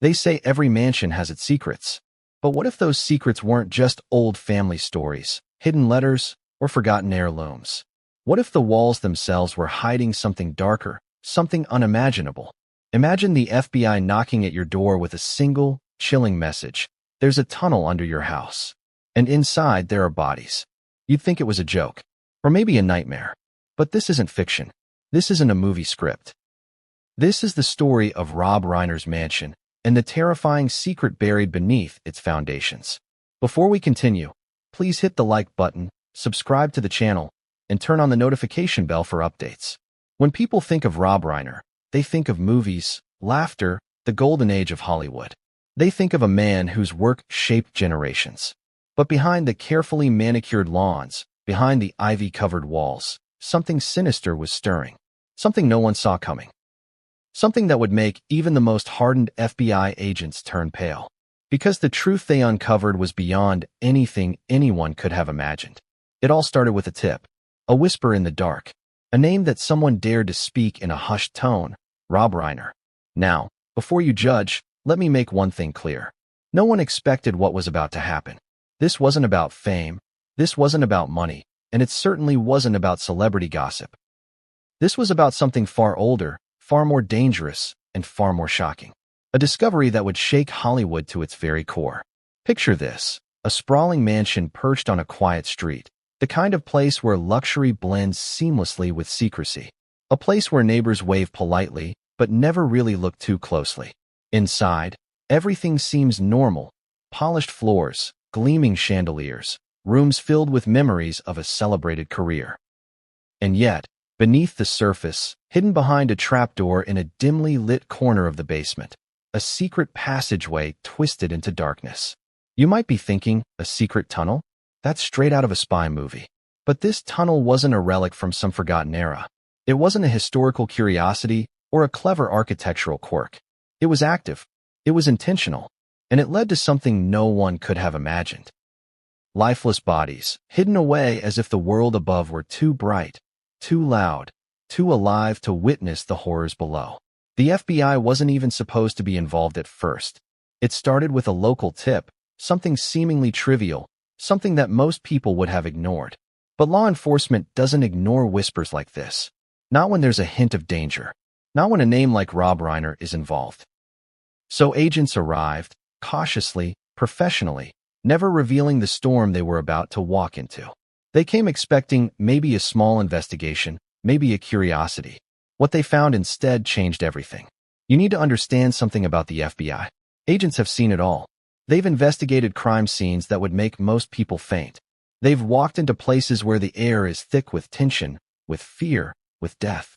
They say every mansion has its secrets. But what if those secrets weren't just old family stories, hidden letters, or forgotten heirlooms? What if the walls themselves were hiding something darker, something unimaginable? Imagine the FBI knocking at your door with a single, chilling message. There's a tunnel under your house. And inside there are bodies. You'd think it was a joke, or maybe a nightmare. But this isn't fiction. This isn't a movie script. This is the story of Rob Reiner's mansion and the terrifying secret buried beneath its foundations. Before we continue, please hit the like button, subscribe to the channel, and turn on the notification bell for updates. When people think of Rob Reiner, they think of movies, laughter, the golden age of Hollywood. They think of a man whose work shaped generations. But behind the carefully manicured lawns, behind the ivy-covered walls, something sinister was stirring. Something no one saw coming. Something that would make even the most hardened FBI agents turn pale. Because the truth they uncovered was beyond anything anyone could have imagined. It all started with a tip, a whisper in the dark, a name that someone dared to speak in a hushed tone, Rob Reiner. Now, before you judge, let me make one thing clear. No one expected what was about to happen. This wasn't about fame, this wasn't about money, and it certainly wasn't about celebrity gossip. This was about something far older, far more dangerous, and far more shocking. A discovery that would shake Hollywood to its very core. Picture this, a sprawling mansion perched on a quiet street, the kind of place where luxury blends seamlessly with secrecy. A place where neighbors wave politely, but never really look too closely. Inside, everything seems normal. Polished floors, gleaming chandeliers, rooms filled with memories of a celebrated career. And yet, beneath the surface, hidden behind a trapdoor in a dimly lit corner of the basement, a secret passageway twisted into darkness. You might be thinking, a secret tunnel? That's straight out of a spy movie. But this tunnel wasn't a relic from some forgotten era. It wasn't a historical curiosity or a clever architectural quirk. It was active, it was intentional, and it led to something no one could have imagined. Lifeless bodies, hidden away as if the world above were too bright, too loud, too alive to witness the horrors below. The FBI wasn't even supposed to be involved at first. It started with a local tip, something seemingly trivial, something that most people would have ignored. But law enforcement doesn't ignore whispers like this. Not when there's a hint of danger. Not when a name like Rob Reiner is involved. So agents arrived, cautiously, professionally, never revealing the storm they were about to walk into. They came expecting maybe a small investigation, maybe a curiosity. What they found instead changed everything. You need to understand something about the FBI. Agents have seen it all. They've investigated crime scenes that would make most people faint. They've walked into places where the air is thick with tension, with fear, with death.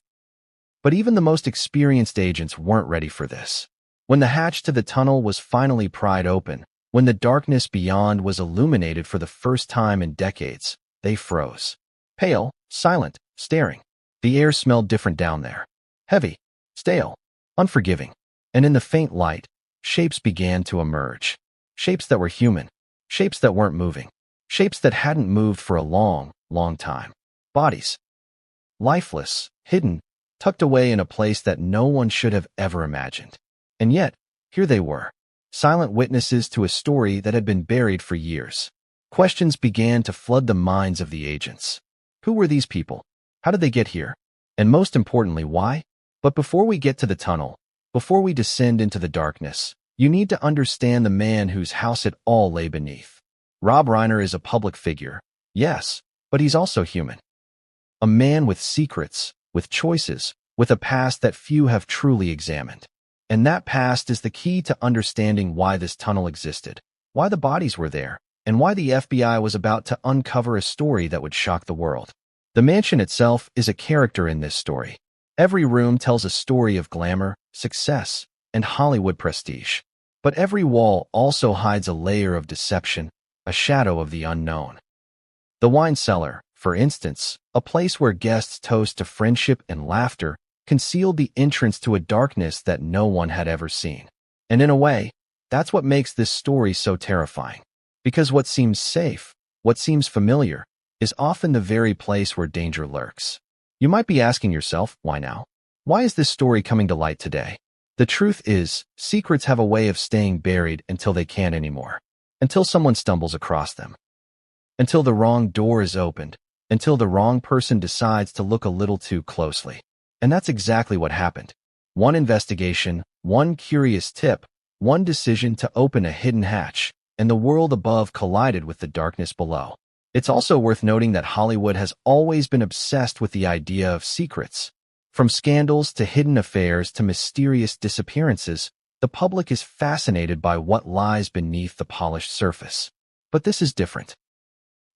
But even the most experienced agents weren't ready for this. When the hatch to the tunnel was finally pried open, when the darkness beyond was illuminated for the first time in decades, they froze. Pale, silent, staring. The air smelled different down there. Heavy, stale, unforgiving. And in the faint light, shapes began to emerge. Shapes that were human. Shapes that weren't moving. Shapes that hadn't moved for a long, long time. Bodies. Lifeless, hidden, tucked away in a place that no one should have ever imagined. And yet, here they were, silent witnesses to a story that had been buried for years. Questions began to flood the minds of the agents. Who were these people? How did they get here? And most importantly, why? But before we get to the tunnel, before we descend into the darkness, you need to understand the man whose house it all lay beneath. Rob Reiner is a public figure, yes, but he's also human. A man with secrets, with choices, with a past that few have truly examined. And that past is the key to understanding why this tunnel existed, why the bodies were there, and why the FBI was about to uncover a story that would shock the world. The mansion itself is a character in this story. Every room tells a story of glamour, success, and Hollywood prestige. But every wall also hides a layer of deception, a shadow of the unknown. The wine cellar, for instance, a place where guests toast to friendship and laughter, concealed the entrance to a darkness that no one had ever seen. And in a way, that's what makes this story so terrifying. Because what seems safe, what seems familiar, is often the very place where danger lurks. You might be asking yourself, why now? Why is this story coming to light today? The truth is, secrets have a way of staying buried until they can't anymore. Until someone stumbles across them. Until the wrong door is opened. Until the wrong person decides to look a little too closely. And that's exactly what happened. One investigation, one curious tip, one decision to open a hidden hatch, and the world above collided with the darkness below. It's also worth noting that Hollywood has always been obsessed with the idea of secrets. From scandals to hidden affairs to mysterious disappearances, the public is fascinated by what lies beneath the polished surface. But this is different.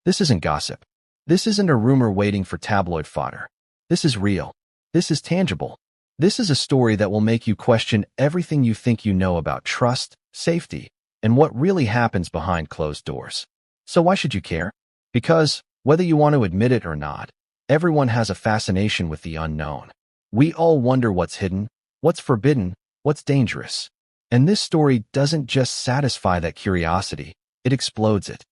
This isn't gossip. This isn't a rumor waiting for tabloid fodder. This is real. This is tangible. This is a story that will make you question everything you think you know about trust, safety, and what really happens behind closed doors. So why should you care? Because, whether you want to admit it or not, everyone has a fascination with the unknown. We all wonder what's hidden, what's forbidden, what's dangerous. And this story doesn't just satisfy that curiosity, it explodes it.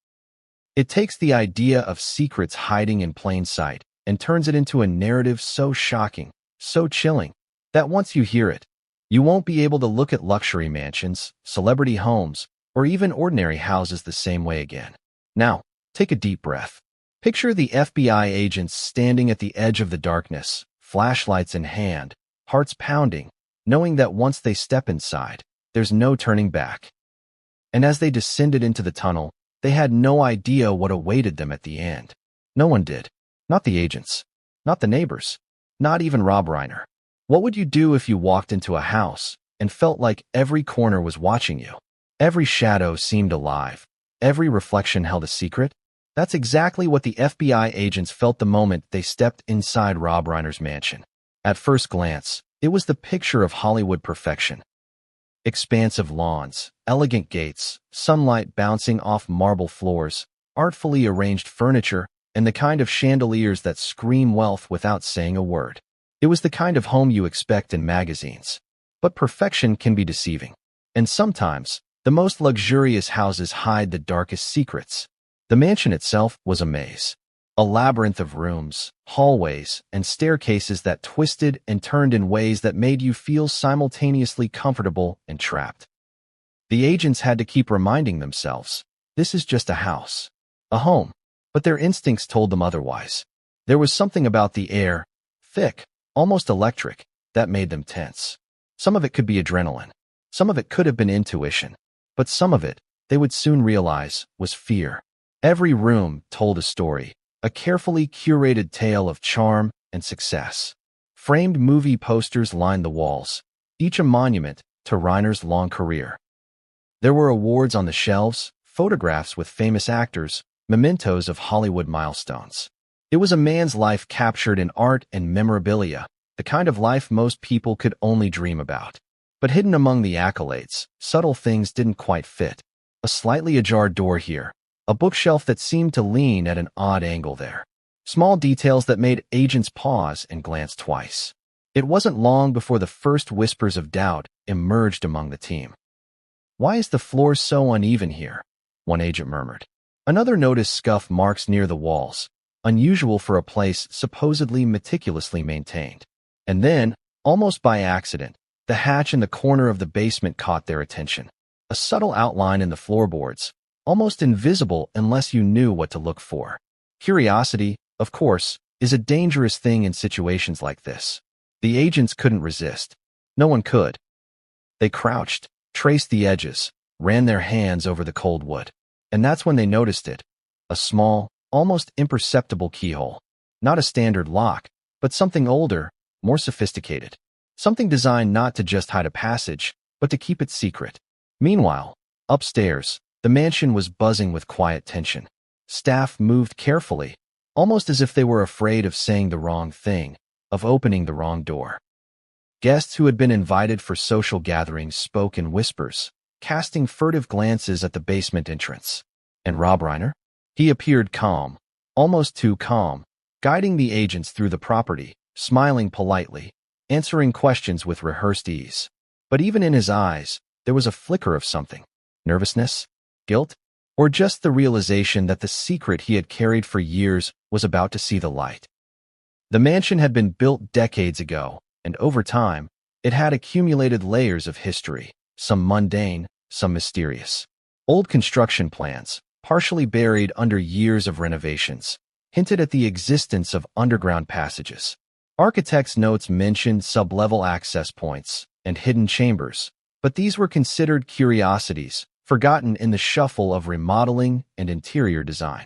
It takes the idea of secrets hiding in plain sight and turns it into a narrative so shocking, so chilling, that once you hear it, you won't be able to look at luxury mansions, celebrity homes, or even ordinary houses the same way again. Now, take a deep breath. Picture the FBI agents standing at the edge of the darkness, flashlights in hand, hearts pounding, knowing that once they step inside, there's no turning back. And as they descended into the tunnel, they had no idea what awaited them at the end. No one did. Not the agents. Not the neighbors. Not even Rob Reiner. What would you do if you walked into a house and felt like every corner was watching you? Every shadow seemed alive. Every reflection held a secret? That's exactly what the FBI agents felt the moment they stepped inside Rob Reiner's mansion. At first glance, it was the picture of Hollywood perfection. Expansive lawns, elegant gates, sunlight bouncing off marble floors, artfully arranged furniture, and the kind of chandeliers that scream wealth without saying a word. It was the kind of home you expect in magazines. But perfection can be deceiving. And sometimes, the most luxurious houses hide the darkest secrets. The mansion itself was a maze. A labyrinth of rooms, hallways, and staircases that twisted and turned in ways that made you feel simultaneously comfortable and trapped. The agents had to keep reminding themselves, this is just a house, a home, but their instincts told them otherwise. There was something about the air, thick, almost electric, that made them tense. Some of it could be adrenaline. Some of it could have been intuition. But some of it, they would soon realize, was fear. Every room told a story. A carefully curated tale of charm and success. Framed movie posters lined the walls, each a monument to Reiner's long career. There were awards on the shelves, photographs with famous actors, mementos of Hollywood milestones. It was a man's life captured in art and memorabilia, the kind of life most people could only dream about. But hidden among the accolades, subtle things didn't quite fit. A slightly ajar door here. A bookshelf that seemed to lean at an odd angle there. Small details that made agents pause and glance twice. It wasn't long before the first whispers of doubt emerged among the team. Why is the floor so uneven here? One agent murmured. Another noticed scuff marks near the walls, unusual for a place supposedly meticulously maintained. And then, almost by accident, the hatch in the corner of the basement caught their attention. A subtle outline in the floorboards, almost invisible unless you knew what to look for. Curiosity, of course, is a dangerous thing in situations like this. The agents couldn't resist. No one could. They crouched, traced the edges, ran their hands over the cold wood. And that's when they noticed it. A small, almost imperceptible keyhole. Not a standard lock, but something older, more sophisticated. Something designed not to just hide a passage, but to keep it secret. Meanwhile, upstairs, the mansion was buzzing with quiet tension. Staff moved carefully, almost as if they were afraid of saying the wrong thing, of opening the wrong door. Guests who had been invited for social gatherings spoke in whispers, casting furtive glances at the basement entrance. And Rob Reiner? He appeared calm, almost too calm, guiding the agents through the property, smiling politely, answering questions with rehearsed ease. But even in his eyes, there was a flicker of something. Nervousness? Guilt? Or just the realization that the secret he had carried for years was about to see the light? The mansion had been built decades ago, and over time, It had accumulated layers of history, some mundane, some mysterious. Old construction plans, partially buried under years of renovations, hinted at the existence of underground passages. Architects' notes mentioned sub-level access points and hidden chambers, but these were considered curiosities, forgotten in the shuffle of remodeling and interior design.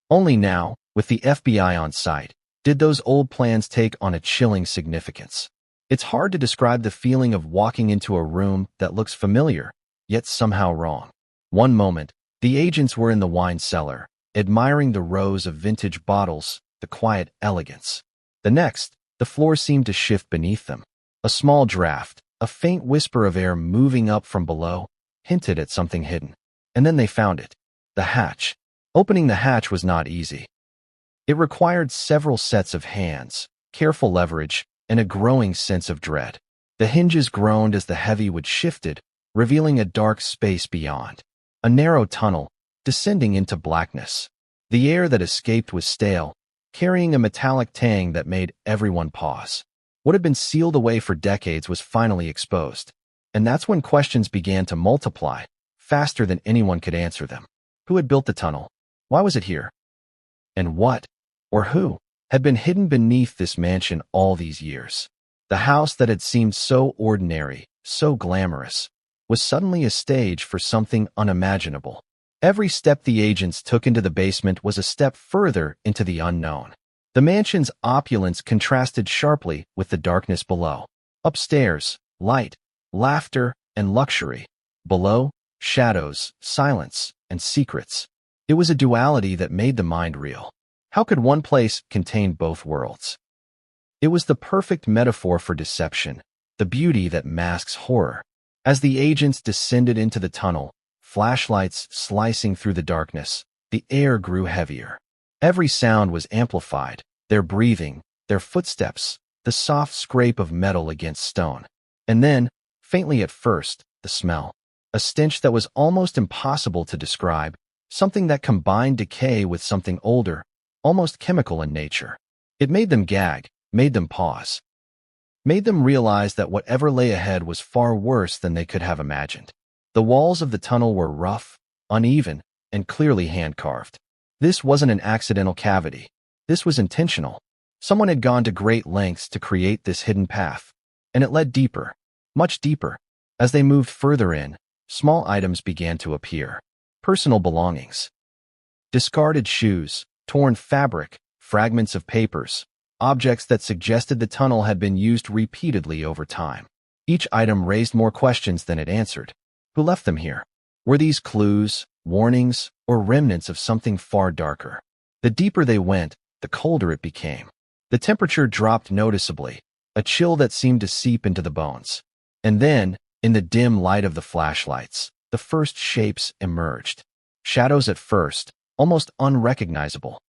Only now, with the FBI on site, did those old plans take on a chilling significance. It's hard to describe the feeling of walking into a room that looks familiar, yet somehow wrong. One moment, the agents were in the wine cellar, admiring the rows of vintage bottles, the quiet elegance. The next, the floor seemed to shift beneath them. A small draft, a faint whisper of air moving up from below, hinted at something hidden. And then they found it. The hatch. Opening the hatch was not easy. It required several sets of hands, careful leverage, and a growing sense of dread. The hinges groaned as the heavy wood shifted, revealing a dark space beyond. A narrow tunnel, descending into blackness. The air that escaped was stale, carrying a metallic tang that made everyone pause. What had been sealed away for decades was finally exposed. And that's when questions began to multiply, faster than anyone could answer them. Who had built the tunnel? Why was it here? And what, or who, had been hidden beneath this mansion all these years? The house that had seemed so ordinary, so glamorous, was suddenly a stage for something unimaginable. Every step the agents took into the basement was a step further into the unknown. The mansion's opulence contrasted sharply with the darkness below. Upstairs, light, laughter, and luxury. Below, shadows, silence, and secrets. It was a duality that made the mind reel. How could one place contain both worlds? It was the perfect metaphor for deception, the beauty that masks horror. As the agents descended into the tunnel, flashlights slicing through the darkness, the air grew heavier. Every sound was amplified, their breathing, their footsteps, the soft scrape of metal against stone. And then, faintly at first, the smell. A stench that was almost impossible to describe, something that combined decay with something older, almost chemical in nature. It made them gag, made them pause. Made them realize that whatever lay ahead was far worse than they could have imagined. The walls of the tunnel were rough, uneven, and clearly hand-carved. This wasn't an accidental cavity. This was intentional. Someone had gone to great lengths to create this hidden path, and it led deeper, much deeper. As they moved further in, small items began to appear. Personal belongings. Discarded shoes, torn fabric, fragments of papers, objects that suggested the tunnel had been used repeatedly over time. Each item raised more questions than it answered. Who left them here? Were these clues, warnings, or remnants of something far darker? The deeper they went, the colder it became. The temperature dropped noticeably, a chill that seemed to seep into the bones. And then, in the dim light of the flashlights, the first shapes emerged. Shadows at first, almost unrecognizable.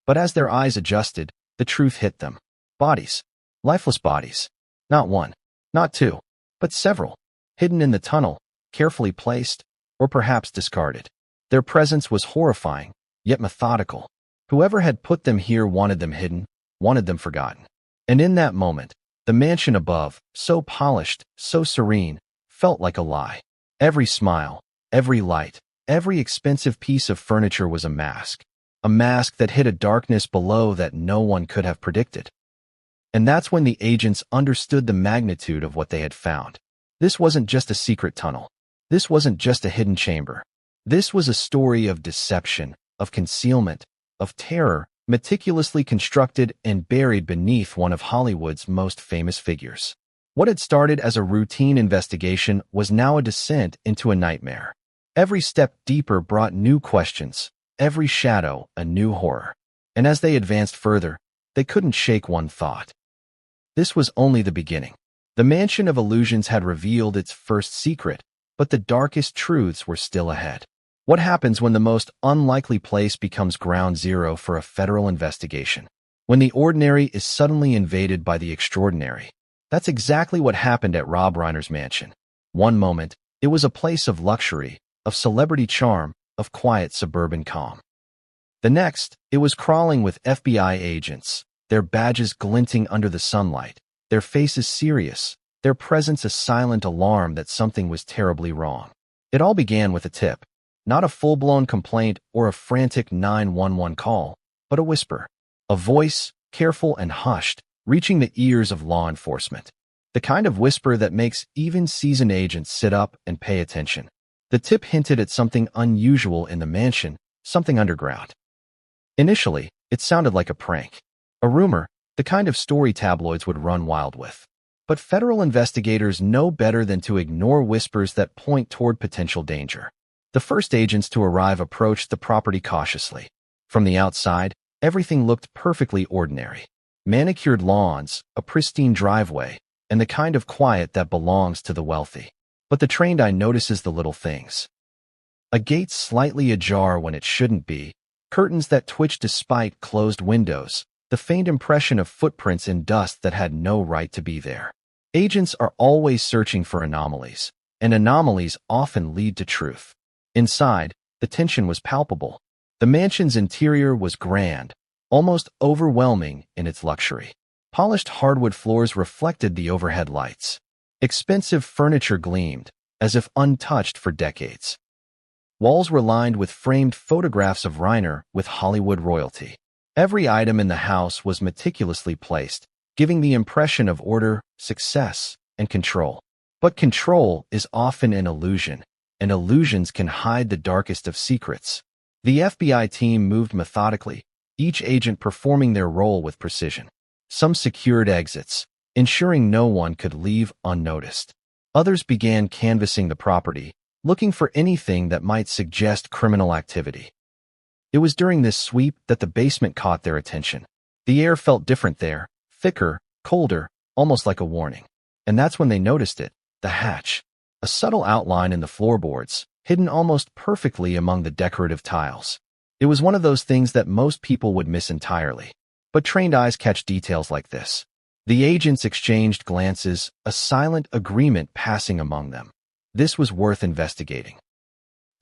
But as their eyes adjusted, the truth hit them. Bodies. Lifeless bodies. Not one, not two, but several. Hidden in the tunnel, carefully placed, or perhaps discarded. Their presence was horrifying, yet methodical. Whoever had put them here wanted them hidden, wanted them forgotten. And in that moment, the mansion above, so polished, so serene, felt like a lie. Every smile, every light, every expensive piece of furniture was a mask that hid a darkness below that no one could have predicted. And that's when the agents understood the magnitude of what they had found. This wasn't just a secret tunnel. This wasn't just a hidden chamber. This was a story of deception, of concealment, of terror, meticulously constructed and buried beneath one of Hollywood's most famous figures. What had started as a routine investigation was now a descent into a nightmare. Every step deeper brought new questions, every shadow a new horror. And as they advanced further, they couldn't shake one thought. This was only the beginning. The Mansion of Illusions had revealed its first secret, but the darkest truths were still ahead. What happens when the most unlikely place becomes ground zero for a federal investigation? When the ordinary is suddenly invaded by the extraordinary? That's exactly what happened at Rob Reiner's mansion. One moment, it was a place of luxury, of celebrity charm, of quiet suburban calm. The next, it was crawling with FBI agents, their badges glinting under the sunlight, their faces serious, their presence a silent alarm that something was terribly wrong. It all began with a tip, not a full-blown complaint or a frantic 911 call, but a whisper, a voice, careful and hushed, reaching the ears of law enforcement. The kind of whisper that makes even seasoned agents sit up and pay attention. The tip hinted at something unusual in the mansion, something underground. Initially, it sounded like a prank, a rumor, the kind of story tabloids would run wild with. But federal investigators know better than to ignore whispers that point toward potential danger. The first agents to arrive approached the property cautiously. From the outside, everything looked perfectly ordinary. Manicured lawns, a pristine driveway, and the kind of quiet that belongs to the wealthy. But the trained eye notices the little things. A gate slightly ajar when it shouldn't be, curtains that twitch despite closed windows, the faint impression of footprints in dust that had no right to be there. Agents are always searching for anomalies, and anomalies often lead to truth. Inside, the tension was palpable. The mansion's interior was grand, almost overwhelming in its luxury. Polished hardwood floors reflected the overhead lights. Expensive furniture gleamed, as if untouched for decades. Walls were lined with framed photographs of Reiner with Hollywood royalty. Every item in the house was meticulously placed, giving the impression of order, success, and control. But control is often an illusion, and illusions can hide the darkest of secrets. The FBI team moved methodically, each agent performing their role with precision. Some secured exits, ensuring no one could leave unnoticed. Others began canvassing the property, looking for anything that might suggest criminal activity. It was during this sweep that the basement caught their attention. The air felt different there, thicker, colder, almost like a warning. And that's when they noticed it, the hatch. A subtle outline in the floorboards, hidden almost perfectly among the decorative tiles. It was one of those things that most people would miss entirely. But trained eyes catch details like this. The agents exchanged glances, a silent agreement passing among them. This was worth investigating.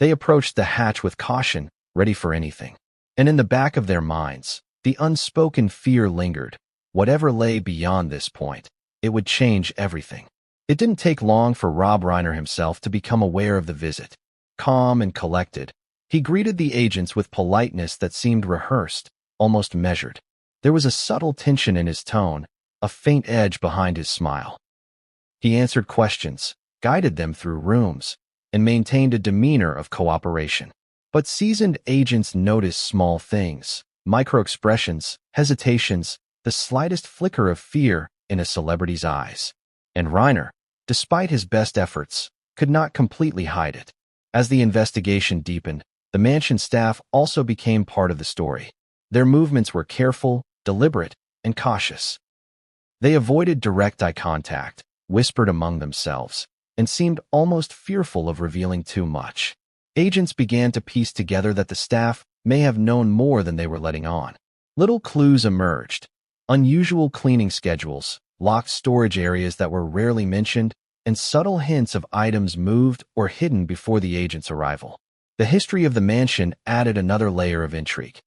They approached the hatch with caution, ready for anything. And in the back of their minds, the unspoken fear lingered. Whatever lay beyond this point, it would change everything. It didn't take long for Rob Reiner himself to become aware of the visit. Calm and collected, he greeted the agents with politeness that seemed rehearsed, almost measured. There was a subtle tension in his tone, a faint edge behind his smile. He answered questions, guided them through rooms, and maintained a demeanor of cooperation. But seasoned agents noticed small things, micro-expressions, hesitations, the slightest flicker of fear in a celebrity's eyes. And Reiner, despite his best efforts, could not completely hide it. As the investigation deepened, the mansion staff also became part of the story. Their movements were careful, deliberate, and cautious. They avoided direct eye contact, whispered among themselves, and seemed almost fearful of revealing too much. Agents began to piece together that the staff may have known more than they were letting on. Little clues emerged. Unusual cleaning schedules, locked storage areas that were rarely mentioned, and subtle hints of items moved or hidden before the agent's arrival. The history of the mansion added another layer of intrigue.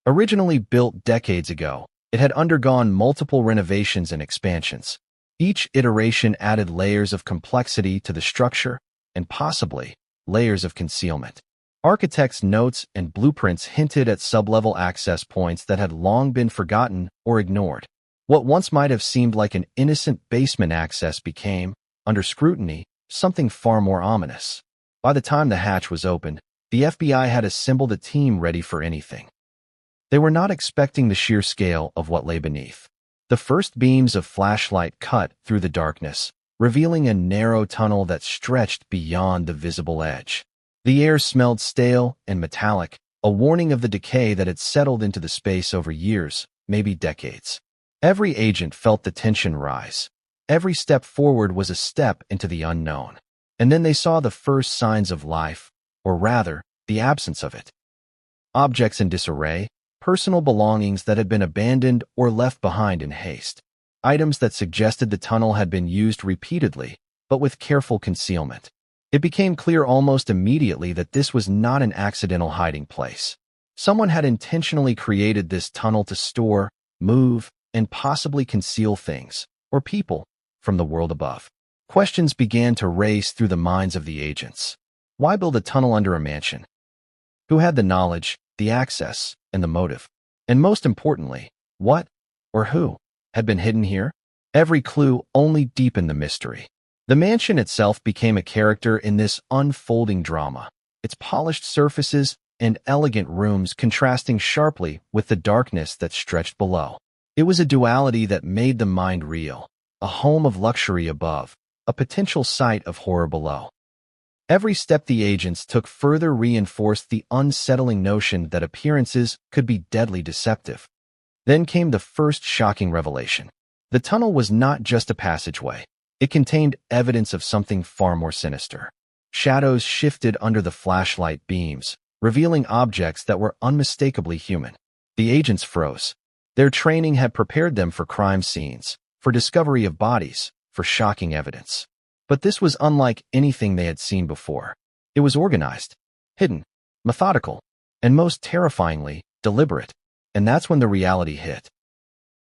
Originally built decades ago, it had undergone multiple renovations and expansions. Each iteration added layers of complexity to the structure and possibly layers of concealment. Architects' notes and blueprints hinted at sublevel access points that had long been forgotten or ignored. What once might have seemed like an innocent basement access became, under scrutiny, something far more ominous. By the time the hatch was opened, the FBI had assembled a team ready for anything. They were not expecting the sheer scale of what lay beneath. The first beams of flashlight cut through the darkness, revealing a narrow tunnel that stretched beyond the visible edge. The air smelled stale and metallic, a warning of the decay that had settled into the space over years, maybe decades. Every agent felt the tension rise. Every step forward was a step into the unknown. And then they saw the first signs of life, or rather, the absence of it. Objects in disarray, personal belongings that had been abandoned or left behind in haste. Items that suggested the tunnel had been used repeatedly, but with careful concealment. It became clear almost immediately that this was not an accidental hiding place. Someone had intentionally created this tunnel to store, move, and possibly conceal things, or people, from the world above. Questions began to race through the minds of the agents. Why build a tunnel under a mansion? Who had the knowledge, the access, and the motive? And most importantly, what, or who, had been hidden here? Every clue only deepened the mystery. The mansion itself became a character in this unfolding drama, its polished surfaces and elegant rooms contrasting sharply with the darkness that stretched below. It was a duality that made the mind reel, a home of luxury above, a potential site of horror below. Every step the agents took further reinforced the unsettling notion that appearances could be deadly deceptive. Then came the first shocking revelation. The tunnel was not just a passageway. It contained evidence of something far more sinister. Shadows shifted under the flashlight beams, revealing objects that were unmistakably human. The agents froze. Their training had prepared them for crime scenes, for discovery of bodies, for shocking evidence. But this was unlike anything they had seen before. It was organized, hidden, methodical, and most terrifyingly, deliberate. And that's when the reality hit.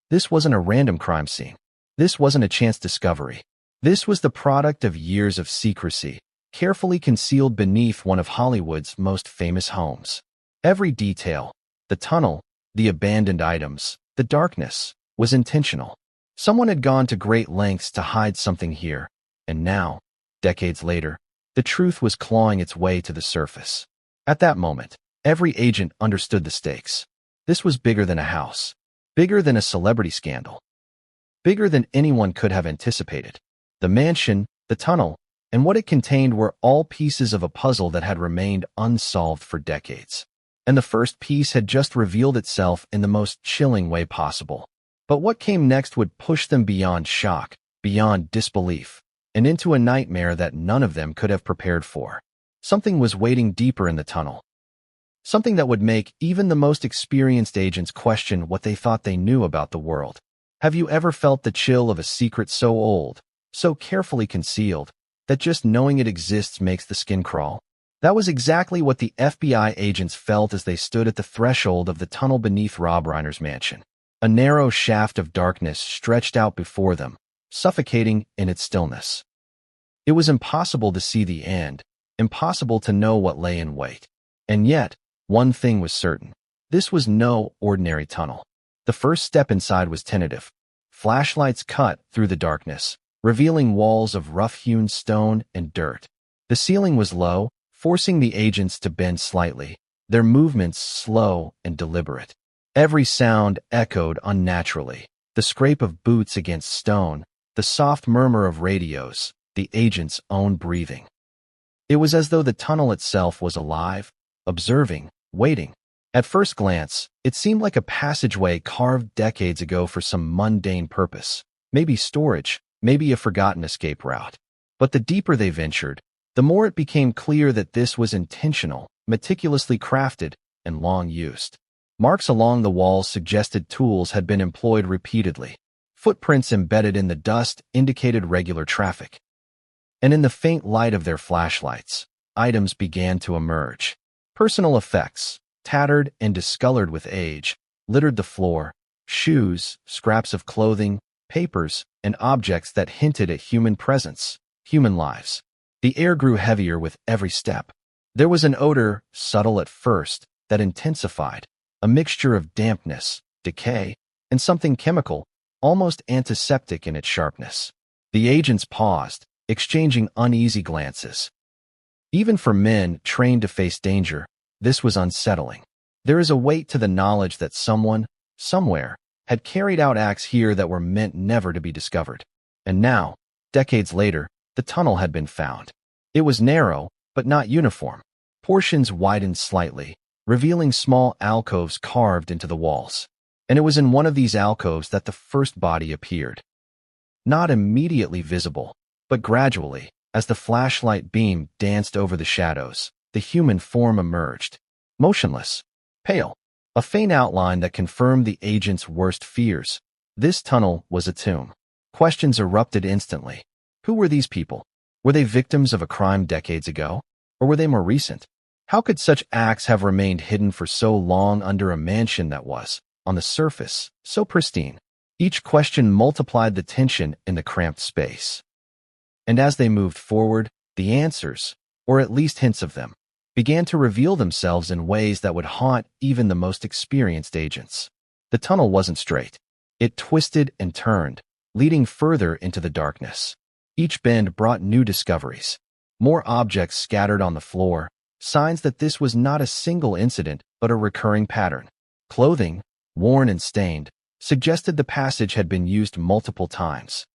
This wasn't a random crime scene. This wasn't a chance discovery. This was the product of years of secrecy, carefully concealed beneath one of Hollywood's most famous homes. Every detail, the tunnel, the abandoned items, the darkness, was intentional. Someone had gone to great lengths to hide something here, and now, decades later, the truth was clawing its way to the surface. At that moment, every agent understood the stakes. This was bigger than a house, bigger than a celebrity scandal, bigger than anyone could have anticipated. The mansion, the tunnel, and what it contained were all pieces of a puzzle that had remained unsolved for decades. And the first piece had just revealed itself in the most chilling way possible. But what came next would push them beyond shock, beyond disbelief, and into a nightmare that none of them could have prepared for. Something was waiting deeper in the tunnel. Something that would make even the most experienced agents question what they thought they knew about the world. Have you ever felt the chill of a secret so old, so carefully concealed, that just knowing it exists makes the skin crawl? That was exactly what the FBI agents felt as they stood at the threshold of the tunnel beneath Rob Reiner's mansion. A narrow shaft of darkness stretched out before them, suffocating in its stillness. It was impossible to see the end, impossible to know what lay in wait. And yet, one thing was certain. This was no ordinary tunnel. The first step inside was tentative. Flashlights cut through the darkness, revealing walls of rough-hewn stone and dirt. The ceiling was low, forcing the agents to bend slightly, their movements slow and deliberate. Every sound echoed unnaturally. The scrape of boots against stone, the soft murmur of radios, the agent's own breathing. It was as though the tunnel itself was alive, observing, waiting. At first glance, it seemed like a passageway carved decades ago for some mundane purpose, maybe storage, maybe a forgotten escape route. But the deeper they ventured, the more it became clear that this was intentional, meticulously crafted, and long used. Marks along the walls suggested tools had been employed repeatedly. Footprints embedded in the dust indicated regular traffic. And in the faint light of their flashlights, items began to emerge. Personal effects, tattered and discolored with age, littered the floor. Shoes, scraps of clothing, papers, and objects that hinted at human presence, human lives. The air grew heavier with every step. There was an odor, subtle at first, that intensified, a mixture of dampness, decay, and something chemical, almost antiseptic in its sharpness. The agents paused, exchanging uneasy glances. Even for men trained to face danger, this was unsettling. There is a weight to the knowledge that someone, somewhere, had carried out acts here that were meant never to be discovered. And now, decades later, the tunnel had been found. It was narrow, but not uniform. Portions widened slightly, revealing small alcoves carved into the walls. And it was in one of these alcoves that the first body appeared. Not immediately visible, but gradually, as the flashlight beam danced over the shadows, the human form emerged. Motionless, pale, a faint outline that confirmed the agent's worst fears. This tunnel was a tomb. Questions erupted instantly. Who were these people? Were they victims of a crime decades ago? Or were they more recent? How could such acts have remained hidden for so long under a mansion that was, on the surface, so pristine? Each question multiplied the tension in the cramped space. And as they moved forward, the answers, or at least hints of them, began to reveal themselves in ways that would haunt even the most experienced agents. The tunnel wasn't straight. It twisted and turned, leading further into the darkness. Each bend brought new discoveries. More objects scattered on the floor, signs that this was not a single incident but a recurring pattern. Clothing, worn and stained, suggested the passage had been used multiple times.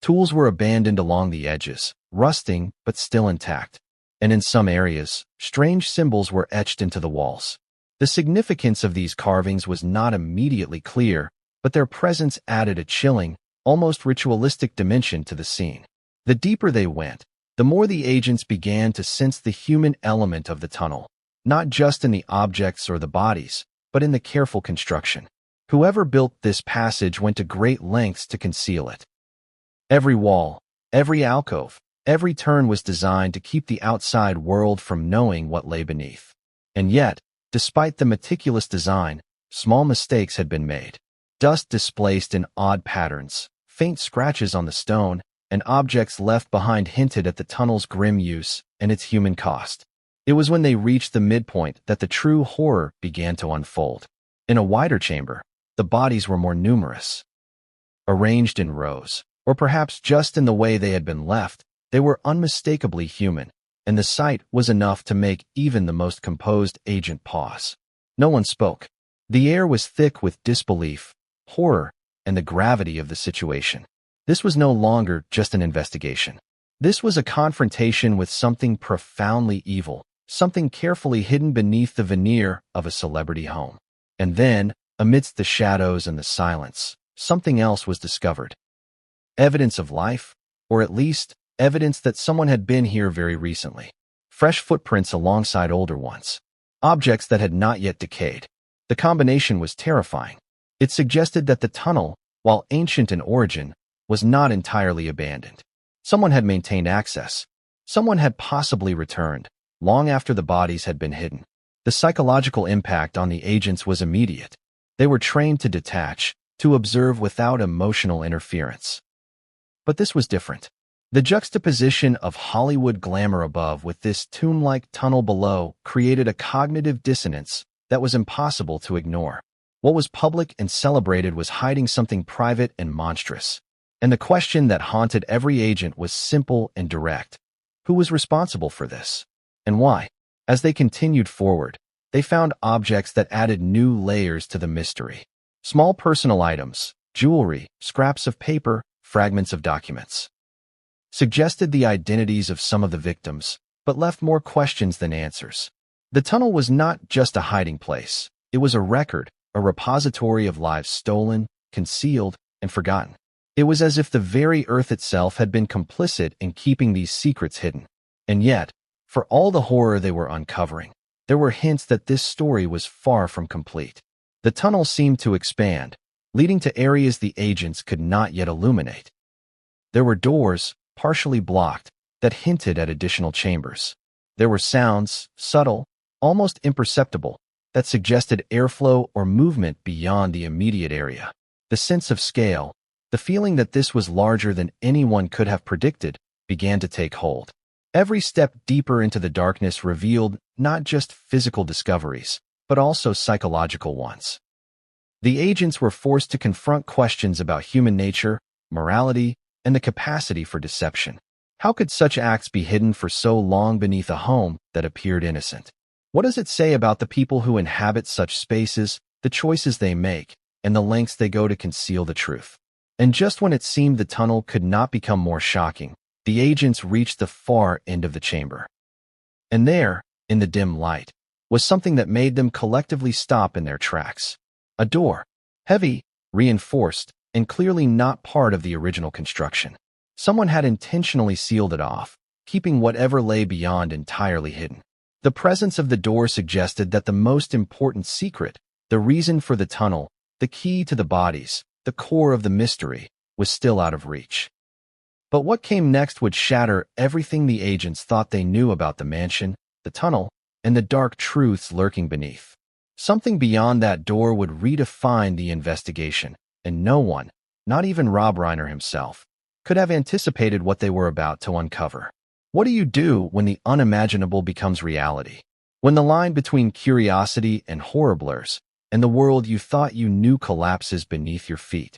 Tools were abandoned along the edges, rusting but still intact. And in some areas, strange symbols were etched into the walls. The significance of these carvings was not immediately clear, but their presence added a chilling, almost ritualistic dimension to the scene. The deeper they went, the more the agents began to sense the human element of the tunnel, not just in the objects or the bodies, but in the careful construction. Whoever built this passage went to great lengths to conceal it. Every wall, every alcove, every turn was designed to keep the outside world from knowing what lay beneath. And yet, despite the meticulous design, small mistakes had been made. Dust displaced in odd patterns, faint scratches on the stone, and objects left behind hinted at the tunnel's grim use and its human cost. It was when they reached the midpoint that the true horror began to unfold. In a wider chamber, the bodies were more numerous. Arranged in rows, or perhaps just in the way they had been left, they were unmistakably human, and the sight was enough to make even the most composed agent pause. No one spoke. The air was thick with disbelief, horror, and the gravity of the situation. This was no longer just an investigation. This was a confrontation with something profoundly evil, something carefully hidden beneath the veneer of a celebrity home. And then, amidst the shadows and the silence, something else was discovered. Evidence of life, or at least, evidence that someone had been here very recently. Fresh footprints alongside older ones. Objects that had not yet decayed. The combination was terrifying. It suggested that the tunnel, while ancient in origin, was not entirely abandoned. Someone had maintained access. Someone had possibly returned, long after the bodies had been hidden. The psychological impact on the agents was immediate. They were trained to detach, to observe without emotional interference. But this was different. The juxtaposition of Hollywood glamour above with this tomb-like tunnel below created a cognitive dissonance that was impossible to ignore. What was public and celebrated was hiding something private and monstrous. And the question that haunted every agent was simple and direct. Who was responsible for this? And why? As they continued forward, they found objects that added new layers to the mystery. Small personal items, jewelry, scraps of paper, fragments of documents. Suggested the identities of some of the victims, but left more questions than answers. The tunnel was not just a hiding place. It was a record, a repository of lives stolen, concealed, and forgotten. It was as if the very earth itself had been complicit in keeping these secrets hidden. And yet, for all the horror they were uncovering, there were hints that this story was far from complete. The tunnel seemed to expand, leading to areas the agents could not yet illuminate. There were doors, partially blocked, that hinted at additional chambers. There were sounds, subtle, almost imperceptible, that suggested airflow or movement beyond the immediate area. The sense of scale, the feeling that this was larger than anyone could have predicted, began to take hold. Every step deeper into the darkness revealed not just physical discoveries, but also psychological ones. The agents were forced to confront questions about human nature, morality, and the capacity for deception. How could such acts be hidden for so long beneath a home that appeared innocent? What does it say about the people who inhabit such spaces, the choices they make, and the lengths they go to conceal the truth? And just when it seemed the tunnel could not become more shocking, the agents reached the far end of the chamber. And there, in the dim light, was something that made them collectively stop in their tracks. A door, heavy, reinforced, and clearly not part of the original construction. Someone had intentionally sealed it off, keeping whatever lay beyond entirely hidden. The presence of the door suggested that the most important secret, the reason for the tunnel, the key to the bodies, the core of the mystery, was still out of reach. But what came next would shatter everything the agents thought they knew about the mansion, the tunnel, and the dark truths lurking beneath. Something beyond that door would redefine the investigation, and no one, not even Rob Reiner himself, could have anticipated what they were about to uncover. What do you do when the unimaginable becomes reality? When the line between curiosity and horror blurs, and the world you thought you knew collapses beneath your feet?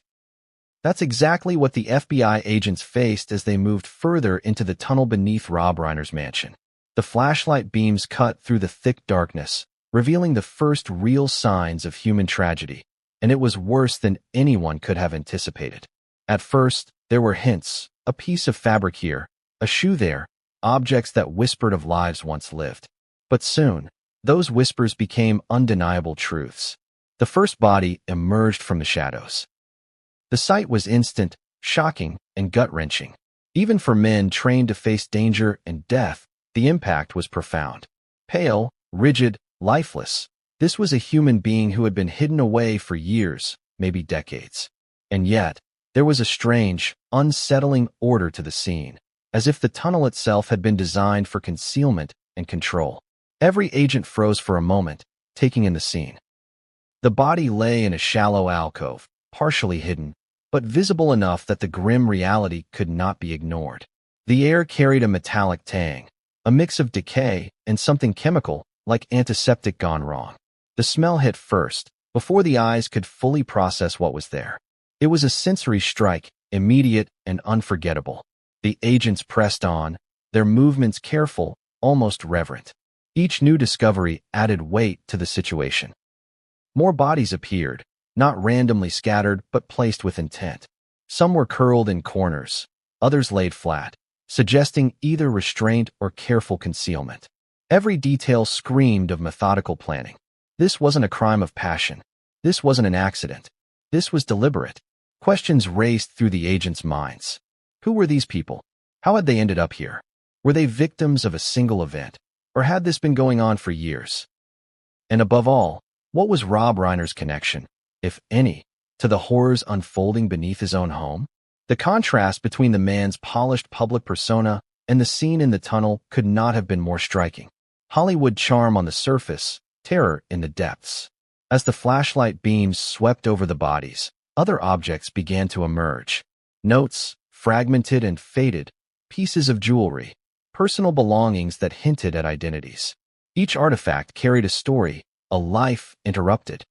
That's exactly what the FBI agents faced as they moved further into the tunnel beneath Rob Reiner's mansion. The flashlight beams cut through the thick darkness, revealing the first real signs of human tragedy, and it was worse than anyone could have anticipated. At first, there were hints, a piece of fabric here, a shoe there, objects that whispered of lives once lived. But soon, those whispers became undeniable truths. The first body emerged from the shadows. The sight was instant, shocking, and gut-wrenching. Even for men trained to face danger and death, the impact was profound. Pale, rigid, lifeless, this was a human being who had been hidden away for years, maybe decades. And yet, there was a strange, unsettling order to the scene, as if the tunnel itself had been designed for concealment and control. Every agent froze for a moment, taking in the scene. The body lay in a shallow alcove, partially hidden, but visible enough that the grim reality could not be ignored. The air carried a metallic tang, a mix of decay and something chemical, like antiseptic gone wrong. The smell hit first, before the eyes could fully process what was there. It was a sensory strike, immediate and unforgettable. The agents pressed on, their movements careful, almost reverent. Each new discovery added weight to the situation. More bodies appeared, not randomly scattered but placed with intent. Some were curled in corners, others laid flat, suggesting either restraint or careful concealment. Every detail screamed of methodical planning. This wasn't a crime of passion. This wasn't an accident. This was deliberate. Questions raced through the agents' minds. Who were these people? How had they ended up here? Were they victims of a single event? Or had this been going on for years? And above all, what was Rob Reiner's connection, if any, to the horrors unfolding beneath his own home? The contrast between the man's polished public persona and the scene in the tunnel could not have been more striking. Hollywood charm on the surface, terror in the depths. As the flashlight beams swept over the bodies, other objects began to emerge. Notes, fragmented and faded, pieces of jewelry, personal belongings that hinted at identities. Each artifact carried a story, a life interrupted.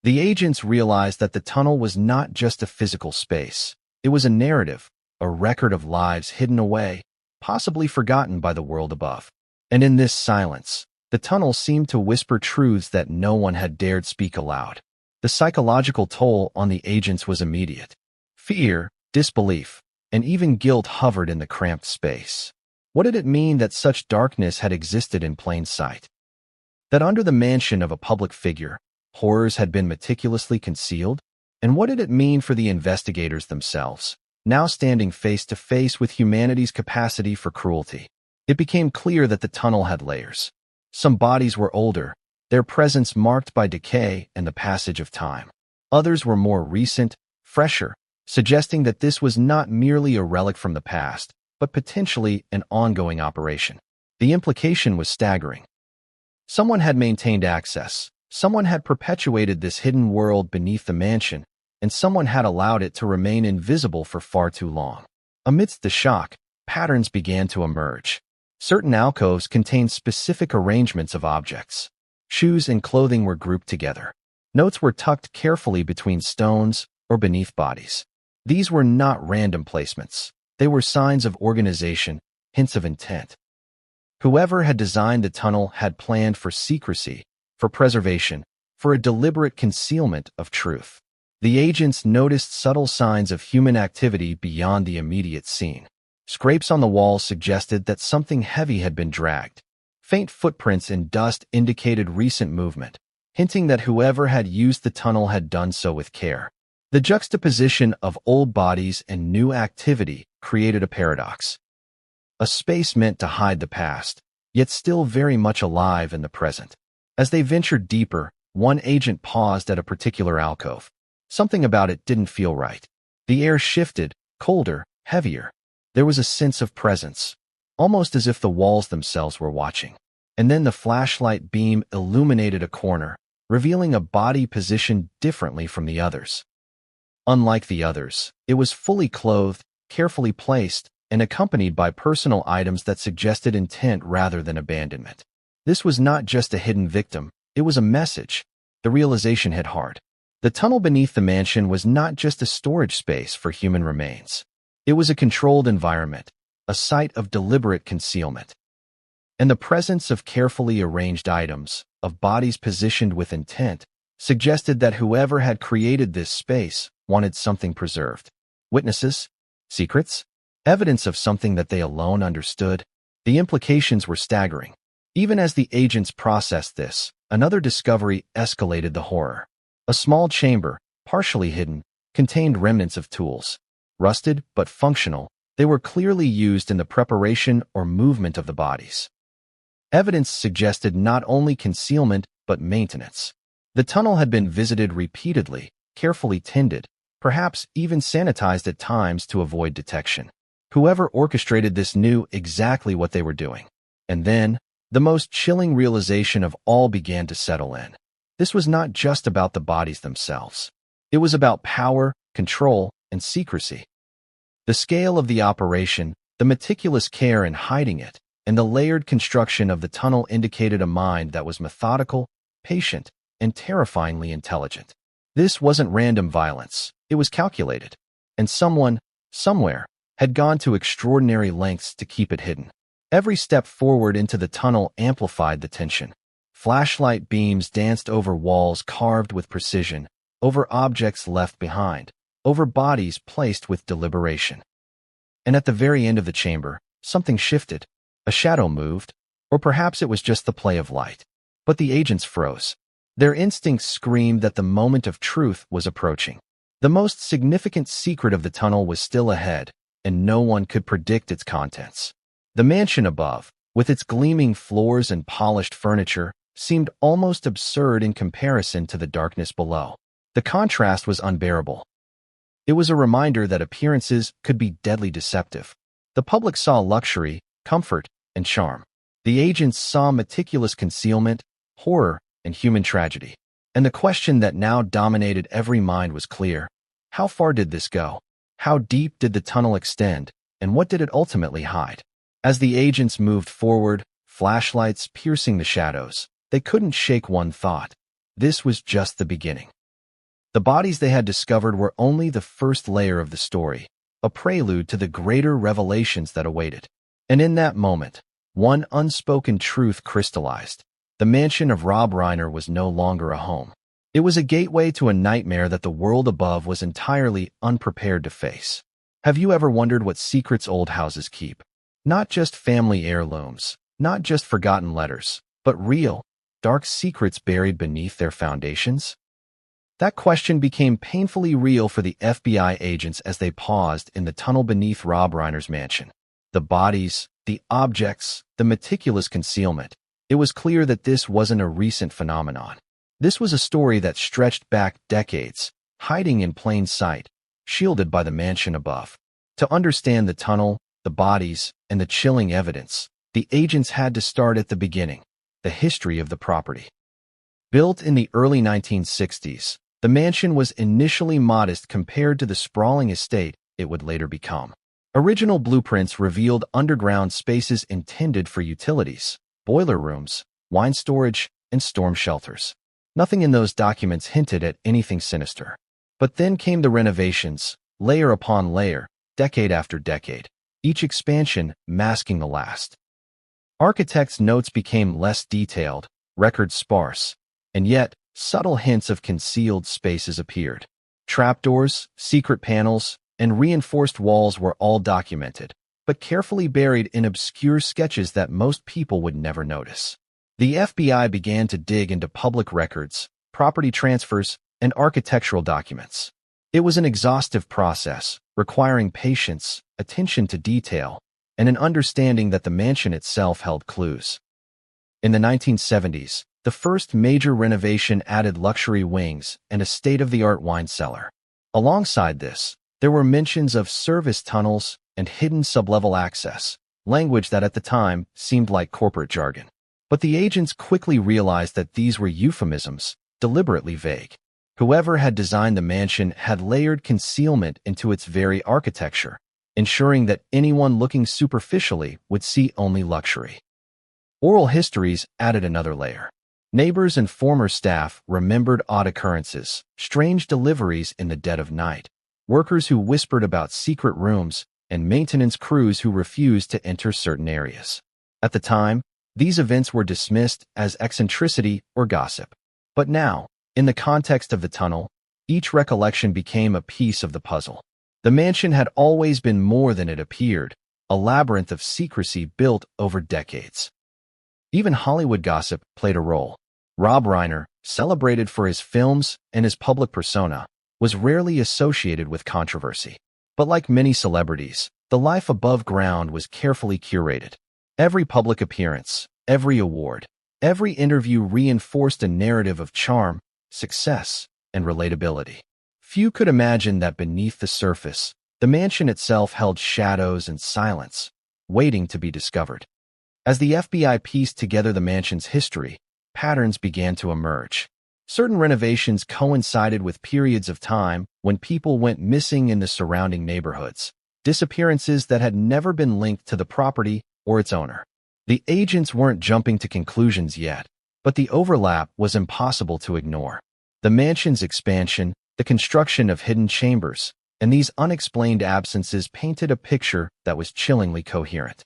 The agents realized that the tunnel was not just a physical space. It was a narrative, a record of lives hidden away, possibly forgotten by the world above. And in this silence, the tunnel seemed to whisper truths that no one had dared speak aloud. The psychological toll on the agents was immediate. Fear, disbelief, and even guilt hovered in the cramped space. What did it mean that such darkness had existed in plain sight? That under the mansion of a public figure, horrors had been meticulously concealed? And what did it mean for the investigators themselves, now standing face to face with humanity's capacity for cruelty? It became clear that the tunnel had layers. Some bodies were older, their presence marked by decay and the passage of time. Others were more recent, fresher, suggesting that this was not merely a relic from the past, but potentially an ongoing operation. The implication was staggering. Someone had maintained access, someone had perpetuated this hidden world beneath the mansion, and someone had allowed it to remain invisible for far too long. Amidst the shock, patterns began to emerge. Certain alcoves contained specific arrangements of objects. Shoes and clothing were grouped together. Notes were tucked carefully between stones or beneath bodies. These were not random placements. They were signs of organization, hints of intent. Whoever had designed the tunnel had planned for secrecy, for preservation, for a deliberate concealment of truth. The agents noticed subtle signs of human activity beyond the immediate scene. Scrapes on the walls suggested that something heavy had been dragged. Faint footprints in dust indicated recent movement, hinting that whoever had used the tunnel had done so with care. The juxtaposition of old bodies and new activity created a paradox. A space meant to hide the past, yet still very much alive in the present. As they ventured deeper, one agent paused at a particular alcove. Something about it didn't feel right. The air shifted, colder, heavier. There was a sense of presence, almost as if the walls themselves were watching. And then the flashlight beam illuminated a corner, revealing a body positioned differently from the others. Unlike the others, it was fully clothed, carefully placed, and accompanied by personal items that suggested intent rather than abandonment. This was not just a hidden victim, it was a message. The realization hit hard. The tunnel beneath the mansion was not just a storage space for human remains. It was a controlled environment, a site of deliberate concealment. And the presence of carefully arranged items, of bodies positioned with intent, suggested that whoever had created this space wanted something preserved. Witnesses? Secrets? Evidence of something that they alone understood? The implications were staggering. Even as the agents processed this, another discovery escalated the horror. A small chamber, partially hidden, contained remnants of tools. Rusted but functional, they were clearly used in the preparation or movement of the bodies. Evidence suggested not only concealment but maintenance. The tunnel had been visited repeatedly, carefully tended, perhaps even sanitized at times to avoid detection. Whoever orchestrated this knew exactly what they were doing. And then, the most chilling realization of all began to settle in. This was not just about the bodies themselves. It was about power, control, and secrecy. The scale of the operation, the meticulous care in hiding it, and the layered construction of the tunnel indicated a mind that was methodical, patient, and terrifyingly intelligent. This wasn't random violence, it was calculated. And someone, somewhere, had gone to extraordinary lengths to keep it hidden. Every step forward into the tunnel amplified the tension. Flashlight beams danced over walls carved with precision, over objects left behind, over bodies placed with deliberation. And at the very end of the chamber, something shifted. A shadow moved, or perhaps it was just the play of light. But the agents froze. Their instincts screamed that the moment of truth was approaching. The most significant secret of the tunnel was still ahead, and no one could predict its contents. The mansion above, with its gleaming floors and polished furniture, seemed almost absurd in comparison to the darkness below. The contrast was unbearable. It was a reminder that appearances could be deadly deceptive. The public saw luxury, comfort, and charm. The agents saw meticulous concealment, horror, and human tragedy. And the question that now dominated every mind was clear. How far did this go? How deep did the tunnel extend, and what did it ultimately hide? As the agents moved forward, flashlights piercing the shadows, they couldn't shake one thought. This was just the beginning. The bodies they had discovered were only the first layer of the story, a prelude to the greater revelations that awaited. And in that moment, one unspoken truth crystallized. The mansion of Rob Reiner was no longer a home. It was a gateway to a nightmare that the world above was entirely unprepared to face. Have you ever wondered what secrets old houses keep? Not just family heirlooms, not just forgotten letters, but real, dark secrets buried beneath their foundations? That question became painfully real for the FBI agents as they paused in the tunnel beneath Rob Reiner's mansion. The bodies, the objects, the meticulous concealment. It was clear that this wasn't a recent phenomenon. This was a story that stretched back decades, hiding in plain sight, shielded by the mansion above. To understand the tunnel, the bodies, and the chilling evidence, the agents had to start at the beginning, the history of the property. Built in the early 1960s, the mansion was initially modest compared to the sprawling estate it would later become. Original blueprints revealed underground spaces intended for utilities, boiler rooms, wine storage, and storm shelters. Nothing in those documents hinted at anything sinister. But then came the renovations, layer upon layer, decade after decade, each expansion masking the last. Architects' notes became less detailed, records sparse, and yet subtle hints of concealed spaces appeared. Trapdoors, secret panels, and reinforced walls were all documented, but carefully buried in obscure sketches that most people would never notice. The FBI began to dig into public records, property transfers, and architectural documents. It was an exhaustive process, requiring patience, attention to detail, and an understanding that the mansion itself held clues. In the 1970s, the first major renovation added luxury wings and a state-of-the-art wine cellar. Alongside this, there were mentions of service tunnels and hidden sublevel access, language that at the time seemed like corporate jargon. But the agents quickly realized that these were euphemisms, deliberately vague. Whoever had designed the mansion had layered concealment into its very architecture, ensuring that anyone looking superficially would see only luxury. Oral histories added another layer. Neighbors and former staff remembered odd occurrences, strange deliveries in the dead of night, workers who whispered about secret rooms, and maintenance crews who refused to enter certain areas. At the time, these events were dismissed as eccentricity or gossip. But now, in the context of the tunnel, each recollection became a piece of the puzzle. The mansion had always been more than it appeared, a labyrinth of secrecy built over decades. Even Hollywood gossip played a role. Reiner, celebrated for his films and his public persona, was rarely associated with controversy. But like many celebrities, the life above ground was carefully curated. Every public appearance, every award, every interview reinforced a narrative of charm, success, and relatability. Few could imagine that beneath the surface, the mansion itself held shadows and silence, waiting to be discovered. As the FBI pieced together the mansion's history, patterns began to emerge. Certain renovations coincided with periods of time when people went missing in the surrounding neighborhoods, disappearances that had never been linked to the property or its owner. The agents weren't jumping to conclusions yet, but the overlap was impossible to ignore. The mansion's expansion, the construction of hidden chambers, and these unexplained absences painted a picture that was chillingly coherent.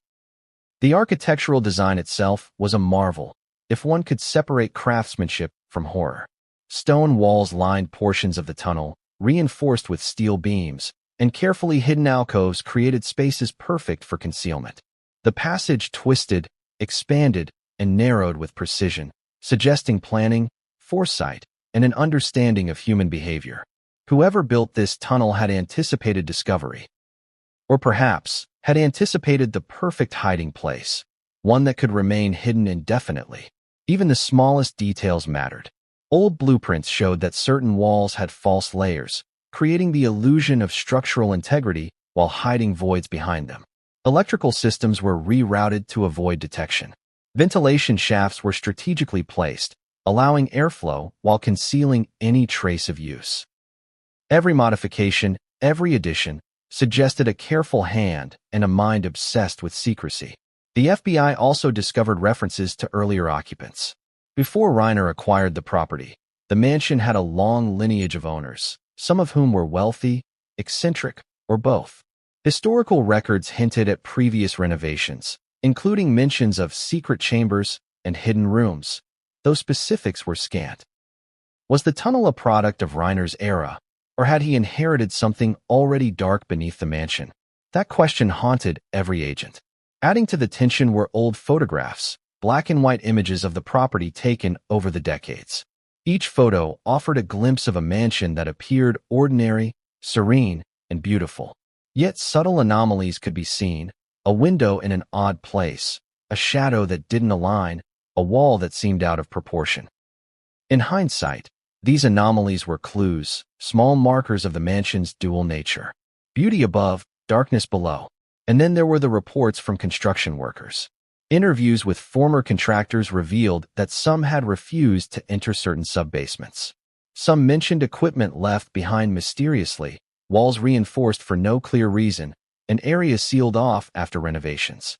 The architectural design itself was a marvel, if one could separate craftsmanship from horror. Stone walls lined portions of the tunnel, reinforced with steel beams, and carefully hidden alcoves created spaces perfect for concealment. The passage twisted, expanded, and narrowed with precision, suggesting planning, foresight, and an understanding of human behavior. Whoever built this tunnel had anticipated discovery. Or perhaps, had anticipated the perfect hiding place, one that could remain hidden indefinitely. Even the smallest details mattered. Old blueprints showed that certain walls had false layers, creating the illusion of structural integrity while hiding voids behind them. Electrical systems were rerouted to avoid detection. Ventilation shafts were strategically placed, allowing airflow while concealing any trace of use. Every modification, every addition, suggested a careful hand and a mind obsessed with secrecy. The FBI also discovered references to earlier occupants. Before Reiner acquired the property, the mansion had a long lineage of owners, some of whom were wealthy, eccentric, or both. Historical records hinted at previous renovations, including mentions of secret chambers and hidden rooms, though specifics were scant. Was the tunnel a product of Reiner's era, or had he inherited something already dark beneath the mansion? That question haunted every agent. Adding to the tension were old photographs, black and white images of the property taken over the decades. Each photo offered a glimpse of a mansion that appeared ordinary, serene, and beautiful. Yet subtle anomalies could be seen: a window in an odd place, a shadow that didn't align, a wall that seemed out of proportion. In hindsight, these anomalies were clues, small markers of the mansion's dual nature. Beauty above, darkness below. And then there were the reports from construction workers. Interviews with former contractors revealed that some had refused to enter certain sub-basements. Some mentioned equipment left behind mysteriously, walls reinforced for no clear reason, and areas sealed off after renovations.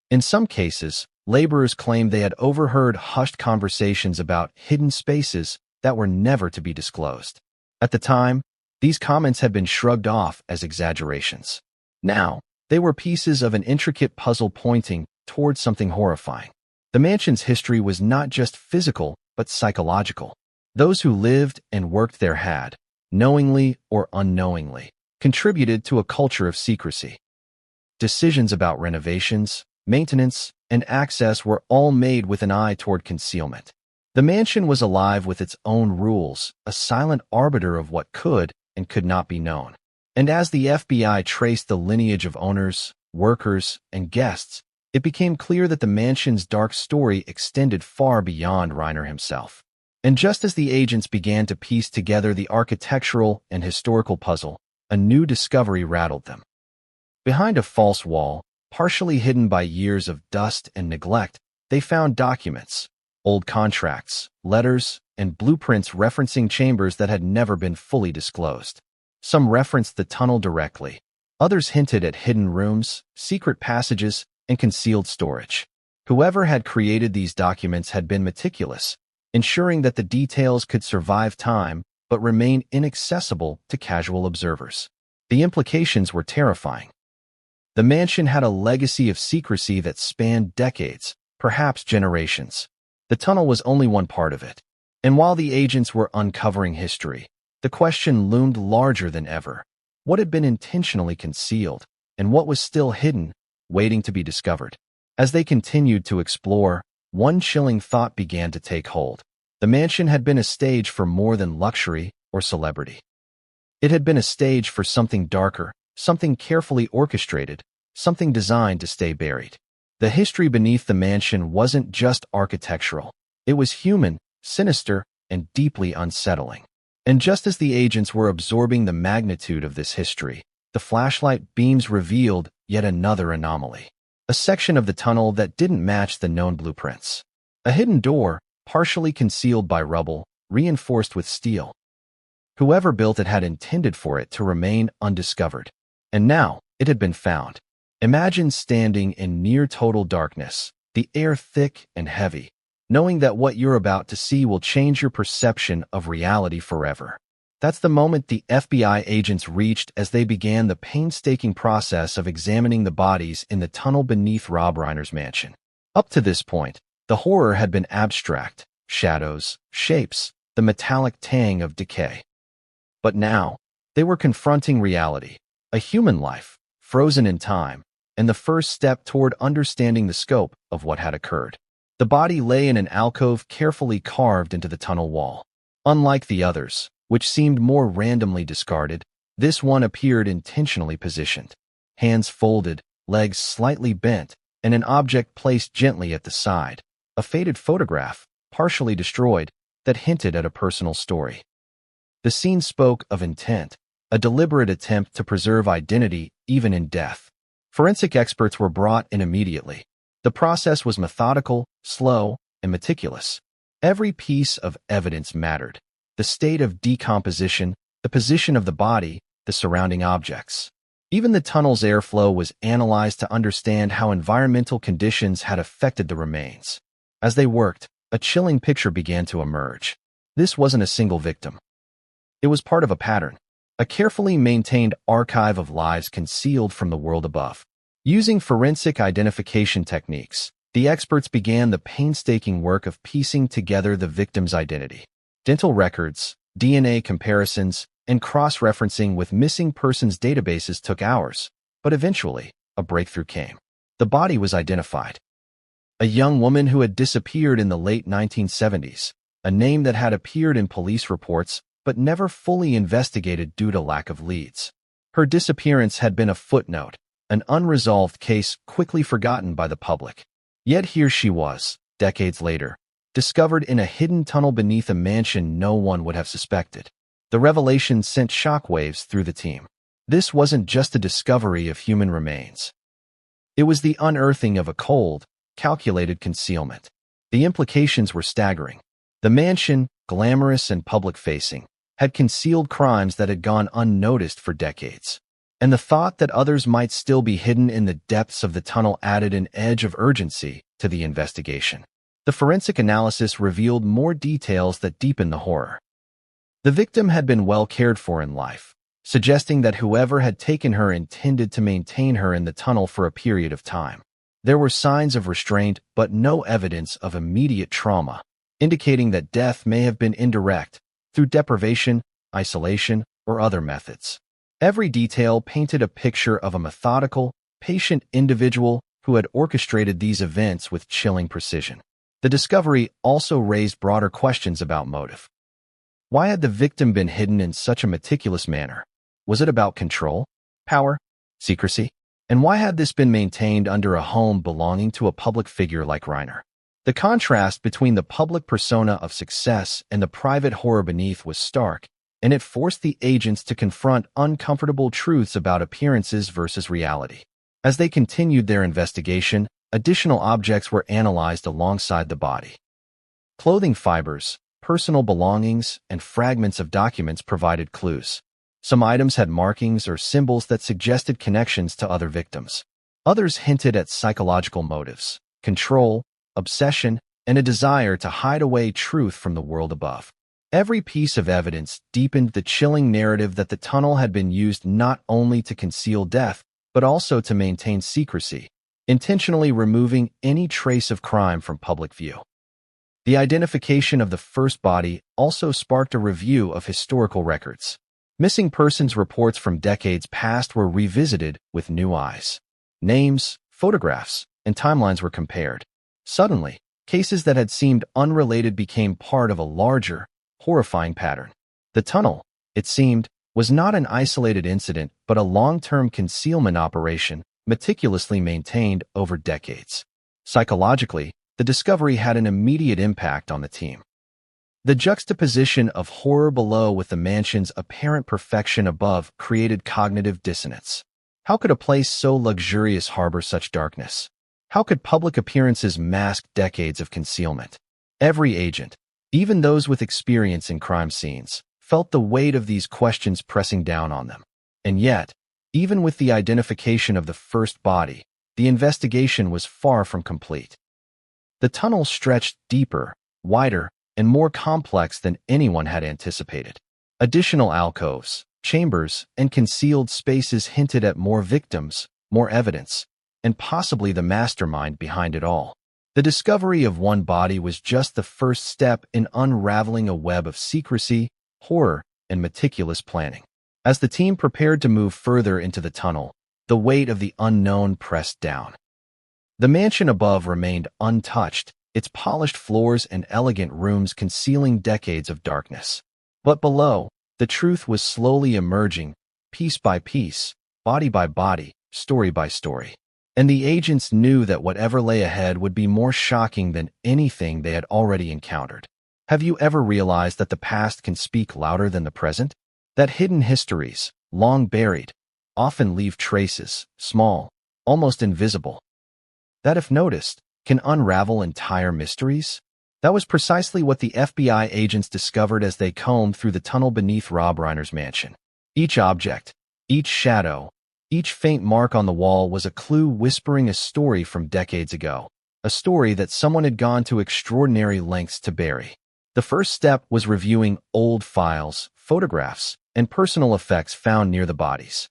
In some cases, laborers claimed they had overheard hushed conversations about hidden spaces that were never to be disclosed. At the time, these comments had been shrugged off as exaggerations. Now, they were pieces of an intricate puzzle pointing towards something horrifying. The mansion's history was not just physical, but psychological. Those who lived and worked there had, knowingly or unknowingly, contributed to a culture of secrecy. Decisions about renovations, maintenance, and access were all made with an eye toward concealment. The mansion was alive with its own rules, a silent arbiter of what could and could not be known. And as the FBI traced the lineage of owners, workers, and guests, it became clear that the mansion's dark story extended far beyond Reiner himself. And just as the agents began to piece together the architectural and historical puzzle, a new discovery rattled them. Behind a false wall, partially hidden by years of dust and neglect, they found documents, old contracts, letters, and blueprints referencing chambers that had never been fully disclosed. Some referenced the tunnel directly. Others hinted at hidden rooms, secret passages, and concealed storage. Whoever had created these documents had been meticulous, ensuring that the details could survive time but remain inaccessible to casual observers. The implications were terrifying. The mansion had a legacy of secrecy that spanned decades, perhaps generations. The tunnel was only one part of it. And while the agents were uncovering history, the question loomed larger than ever. What had been intentionally concealed, and what was still hidden, waiting to be discovered? As they continued to explore, one chilling thought began to take hold. The mansion had been a stage for more than luxury or celebrity. It had been a stage for something darker, something carefully orchestrated, something designed to stay buried. The history beneath the mansion wasn't just architectural. It was human, sinister, and deeply unsettling. And just as the agents were absorbing the magnitude of this history, the flashlight beams revealed yet another anomaly. A section of the tunnel that didn't match the known blueprints. A hidden door, partially concealed by rubble, reinforced with steel. Whoever built it had intended for it to remain undiscovered. And now, it had been found. Imagine standing in near-total darkness, the air thick and heavy, knowing that what you're about to see will change your perception of reality forever. That's the moment the FBI agents reached as they began the painstaking process of examining the bodies in the tunnel beneath Rob Reiner's mansion. Up to this point, the horror had been abstract, shadows, shapes, the metallic tang of decay. But now, they were confronting reality, a human life, frozen in time, and the first step toward understanding the scope of what had occurred. The body lay in an alcove carefully carved into the tunnel wall. Unlike the others, which seemed more randomly discarded, this one appeared intentionally positioned. Hands folded, legs slightly bent, and an object placed gently at the side. A faded photograph, partially destroyed, that hinted at a personal story. The scene spoke of intent, a deliberate attempt to preserve identity even in death. Forensic experts were brought in immediately. The process was methodical, slow, and meticulous. Every piece of evidence mattered. The state of decomposition, the position of the body, the surrounding objects. Even the tunnel's airflow was analyzed to understand how environmental conditions had affected the remains. As they worked, a chilling picture began to emerge. This wasn't a single victim. It was part of a pattern, a carefully maintained archive of lives concealed from the world above. Using forensic identification techniques, the experts began the painstaking work of piecing together the victim's identity. Dental records, DNA comparisons, and cross-referencing with missing persons databases took hours, but eventually, a breakthrough came. The body was identified. A young woman who had disappeared in the late 1970s, a name that had appeared in police reports but never fully investigated due to lack of leads. Her disappearance had been a footnote, an unresolved case quickly forgotten by the public. Yet here she was, decades later, discovered in a hidden tunnel beneath a mansion no one would have suspected. The revelation sent shockwaves through the team. This wasn't just a discovery of human remains. It was the unearthing of a cold, calculated concealment. The implications were staggering. The mansion, glamorous and public-facing, had concealed crimes that had gone unnoticed for decades. And the thought that others might still be hidden in the depths of the tunnel added an edge of urgency to the investigation. The forensic analysis revealed more details that deepened the horror. The victim had been well cared for in life, suggesting that whoever had taken her intended to maintain her in the tunnel for a period of time. There were signs of restraint but no evidence of immediate trauma, indicating that death may have been indirect, through deprivation, isolation, or other methods. Every detail painted a picture of a methodical, patient individual who had orchestrated these events with chilling precision. The discovery also raised broader questions about motive. Why had the victim been hidden in such a meticulous manner? Was it about control, power, secrecy? And why had this been maintained under a home belonging to a public figure like Reiner? The contrast between the public persona of success and the private horror beneath was stark, and it forced the agents to confront uncomfortable truths about appearances versus reality. As they continued their investigation, additional objects were analyzed alongside the body. Clothing fibers, personal belongings and fragments of documents provided clues. Some items had markings or symbols that suggested connections to other victims. Others hinted at psychological motives, control, obsession, and a desire to hide away truth from the world above. Every piece of evidence deepened the chilling narrative that the tunnel had been used not only to conceal death, but also to maintain secrecy, intentionally removing any trace of crime from public view. The identification of the first body also sparked a review of historical records. Missing persons reports from decades past were revisited with new eyes. Names, photographs, and timelines were compared. Suddenly, cases that had seemed unrelated became part of a larger, horrifying pattern. The tunnel, it seemed, was not an isolated incident but a long-term concealment operation meticulously maintained over decades. Psychologically, the discovery had an immediate impact on the team. The juxtaposition of horror below with the mansion's apparent perfection above created cognitive dissonance. How could a place so luxurious harbor such darkness? How could public appearances mask decades of concealment? Every agent, even those with experience in crime scenes, felt the weight of these questions pressing down on them. And yet, even with the identification of the first body, the investigation was far from complete. The tunnel stretched deeper, wider, and more complex than anyone had anticipated. Additional alcoves, chambers, and concealed spaces hinted at more victims, more evidence, and possibly the mastermind behind it all. The discovery of one body was just the first step in unraveling a web of secrecy, horror, and meticulous planning. As the team prepared to move further into the tunnel, the weight of the unknown pressed down. The mansion above remained untouched, its polished floors and elegant rooms concealing decades of darkness. But below, the truth was slowly emerging, piece by piece, body by body, story by story. And the agents knew that whatever lay ahead would be more shocking than anything they had already encountered. Have you ever realized that the past can speak louder than the present? That hidden histories, long buried, often leave traces, small, almost invisible. That if noticed, can unravel entire mysteries? That was precisely what the FBI agents discovered as they combed through the tunnel beneath Rob Reiner's mansion. Each object, each shadow, each faint mark on the wall was a clue whispering a story from decades ago, a story that someone had gone to extraordinary lengths to bury. The first step was reviewing old files, photographs, and personal effects found near the bodies.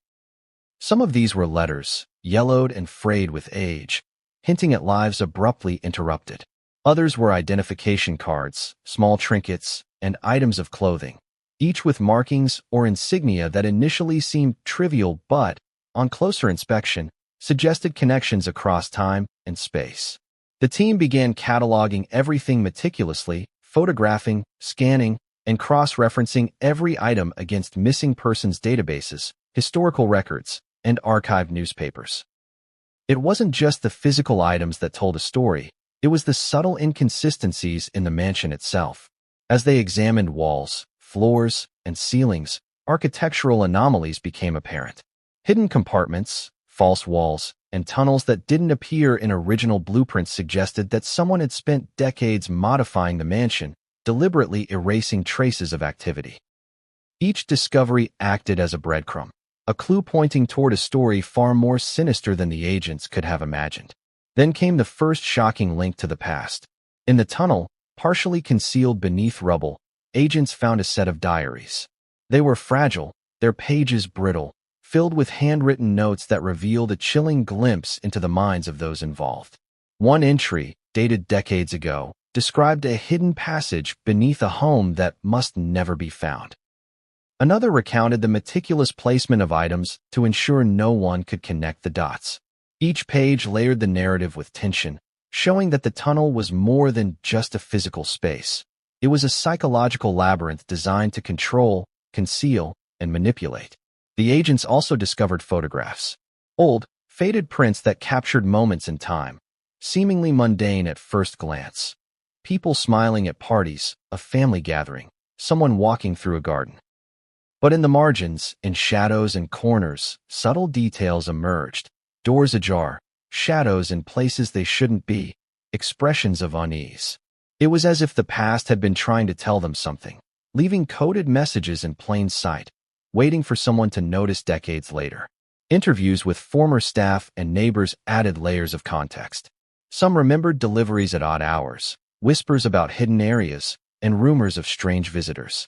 Some of these were letters, yellowed and frayed with age, hinting at lives abruptly interrupted. Others were identification cards, small trinkets, and items of clothing, each with markings or insignia that initially seemed trivial but, on closer inspection, suggested connections across time and space. The team began cataloging everything meticulously, photographing, scanning, and cross-referencing every item against missing persons databases, historical records, and archived newspapers. It wasn't just the physical items that told a story, it was the subtle inconsistencies in the mansion itself. As they examined walls, floors, and ceilings, architectural anomalies became apparent. Hidden compartments, false walls, and tunnels that didn't appear in original blueprints suggested that someone had spent decades modifying the mansion, deliberately erasing traces of activity. Each discovery acted as a breadcrumb, a clue pointing toward a story far more sinister than the agents could have imagined. Then came the first shocking link to the past. In the tunnel, partially concealed beneath rubble, agents found a set of diaries. They were fragile, their pages brittle, filled with handwritten notes that revealed a chilling glimpse into the minds of those involved. One entry, dated decades ago, described a hidden passage beneath a home that must never be found. Another recounted the meticulous placement of items to ensure no one could connect the dots. Each page layered the narrative with tension, showing that the tunnel was more than just a physical space. It was a psychological labyrinth designed to control, conceal, and manipulate. The agents also discovered photographs, old, faded prints that captured moments in time, seemingly mundane at first glance. People smiling at parties, a family gathering, someone walking through a garden. But in the margins, in shadows and corners, subtle details emerged. Doors ajar, shadows in places they shouldn't be, expressions of unease. It was as if the past had been trying to tell them something, leaving coded messages in plain sight, waiting for someone to notice decades later. Interviews with former staff and neighbors added layers of context. Some remembered deliveries at odd hours, whispers about hidden areas, and rumors of strange visitors.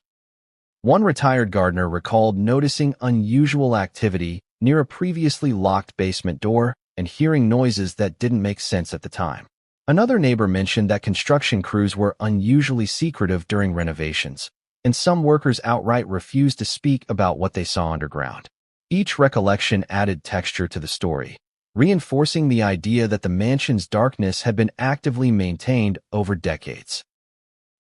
One retired gardener recalled noticing unusual activity near a previously locked basement door and hearing noises that didn't make sense at the time. Another neighbor mentioned that construction crews were unusually secretive during renovations, and some workers outright refused to speak about what they saw underground. Each recollection added texture to the story, reinforcing the idea that the mansion's darkness had been actively maintained over decades.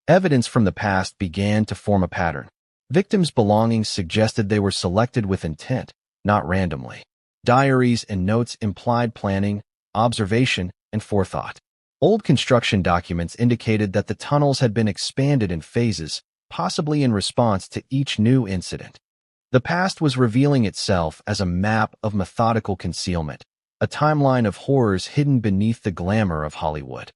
Evidence from the past began to form a pattern. Victims' belongings suggested they were selected with intent, not randomly. Diaries and notes implied planning, observation, and forethought. Old construction documents indicated that the tunnels had been expanded in phases, possibly in response to each new incident. The past was revealing itself as a map of methodical concealment, a timeline of horrors hidden beneath the glamour of Hollywood.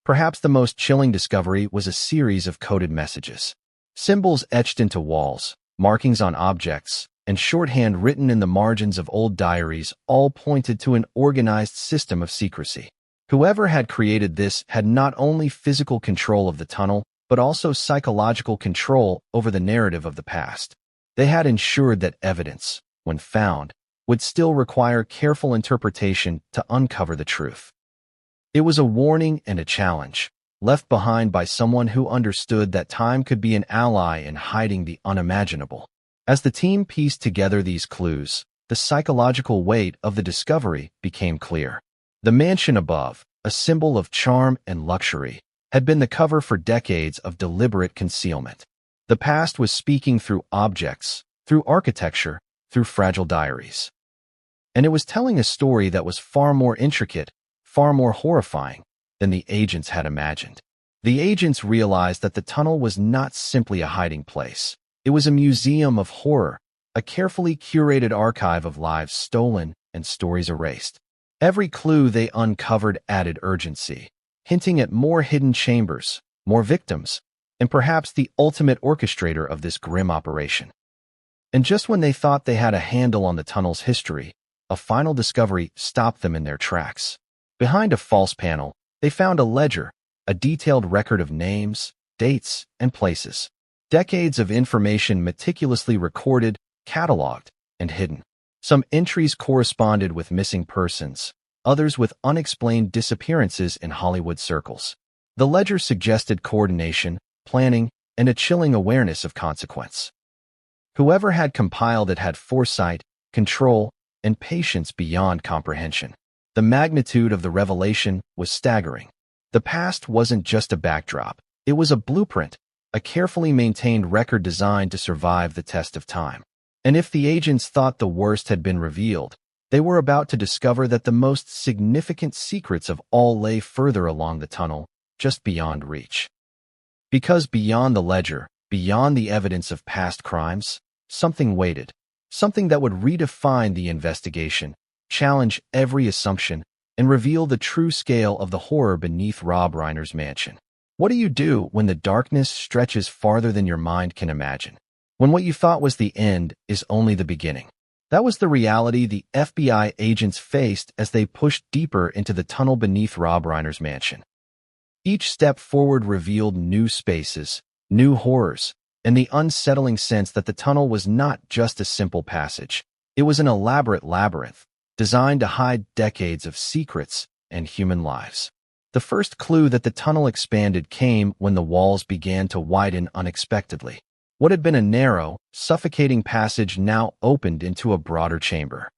Perhaps the most chilling discovery was a series of coded messages. Symbols etched into walls, markings on objects, and shorthand written in the margins of old diaries all pointed to an organized system of secrecy. Whoever had created this had not only physical control of the tunnel, but also psychological control over the narrative of the past. They had ensured that evidence, when found, would still require careful interpretation to uncover the truth. It was a warning and a challenge, left behind by someone who understood that time could be an ally in hiding the unimaginable. As the team pieced together these clues, the psychological weight of the discovery became clear. The mansion above, a symbol of charm and luxury, had been the cover for decades of deliberate concealment. The past was speaking through objects, through architecture, through fragile diaries. And it was telling a story that was far more intricate, far more horrifying than the agents had imagined. The agents realized that the tunnel was not simply a hiding place. It was a museum of horror, a carefully curated archive of lives stolen and stories erased. Every clue they uncovered added urgency, hinting at more hidden chambers, more victims, and perhaps the ultimate orchestrator of this grim operation. And just when they thought they had a handle on the tunnel's history, a final discovery stopped them in their tracks. Behind a false panel, they found a ledger, a detailed record of names, dates, and places. Decades of information meticulously recorded, cataloged, and hidden. Some entries corresponded with missing persons, others with unexplained disappearances in Hollywood circles. The ledger suggested coordination, planning, and a chilling awareness of consequence. Whoever had compiled it had foresight, control, and patience beyond comprehension. The magnitude of the revelation was staggering. The past wasn't just a backdrop. It was a blueprint, a carefully maintained record designed to survive the test of time. And if the agents thought the worst had been revealed, they were about to discover that the most significant secrets of all lay further along the tunnel, just beyond reach. Because beyond the ledger, beyond the evidence of past crimes, something waited, something that would redefine the investigation, challenge every assumption, and reveal the true scale of the horror beneath Rob Reiner's mansion. What do you do when the darkness stretches farther than your mind can imagine? When what you thought was the end is only the beginning? That was the reality the FBI agents faced as they pushed deeper into the tunnel beneath Rob Reiner's mansion. Each step forward revealed new spaces, new horrors, and the unsettling sense that the tunnel was not just a simple passage. It was an elaborate labyrinth, designed to hide decades of secrets and human lives. The first clue that the tunnel expanded came when the walls began to widen unexpectedly. What had been a narrow, suffocating passage now opened into a broader chamber.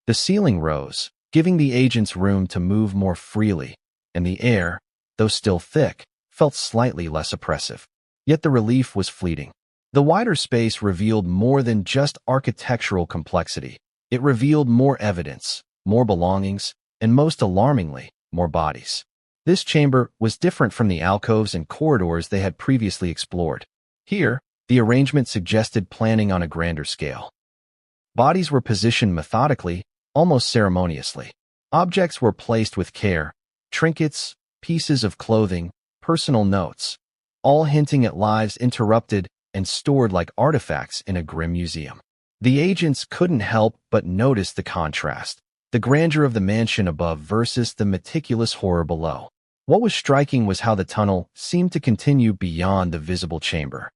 The ceiling rose, giving the agents room to move more freely, and the air, though still thick, felt slightly less oppressive. Yet the relief was fleeting. The wider space revealed more than just architectural complexity. It revealed more evidence, more belongings, and most alarmingly, more bodies. This chamber was different from the alcoves and corridors they had previously explored. Here, the arrangement suggested planning on a grander scale. Bodies were positioned methodically, almost ceremoniously. Objects were placed with care, trinkets, pieces of clothing, personal notes, all hinting at lives interrupted and stored like artifacts in a grim museum. The agents couldn't help but notice the contrast, the grandeur of the mansion above versus the meticulous horror below. What was striking was how the tunnel seemed to continue beyond the visible chamber.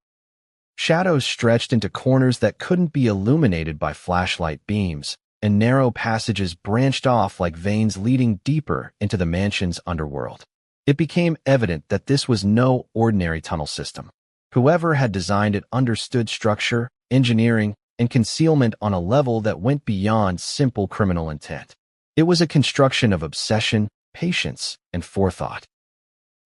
Shadows stretched into corners that couldn't be illuminated by flashlight beams, and narrow passages branched off like veins leading deeper into the mansion's underworld. It became evident that this was no ordinary tunnel system. Whoever had designed it understood structure, engineering, and concealment on a level that went beyond simple criminal intent. It was a construction of obsession, patience, and forethought.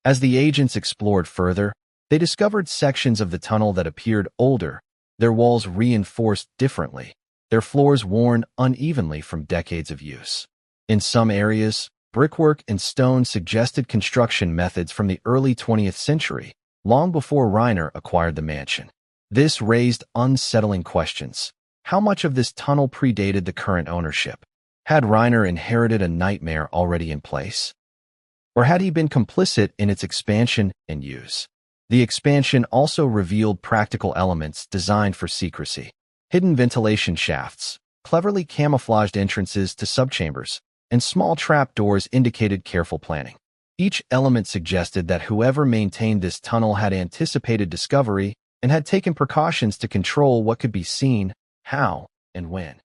As the agents explored further, they discovered sections of the tunnel that appeared older, their walls reinforced differently, their floors worn unevenly from decades of use. In some areas, brickwork and stone suggested construction methods from the early 20th century, long before Reiner acquired the mansion. This raised unsettling questions. How much of this tunnel predated the current ownership? Had Reiner inherited a nightmare already in place? Or had he been complicit in its expansion and use? The expansion also revealed practical elements designed for secrecy. Hidden ventilation shafts, cleverly camouflaged entrances to subchambers, and small trapdoors indicated careful planning. Each element suggested that whoever maintained this tunnel had anticipated discovery and had taken precautions to control what could be seen, how, and when.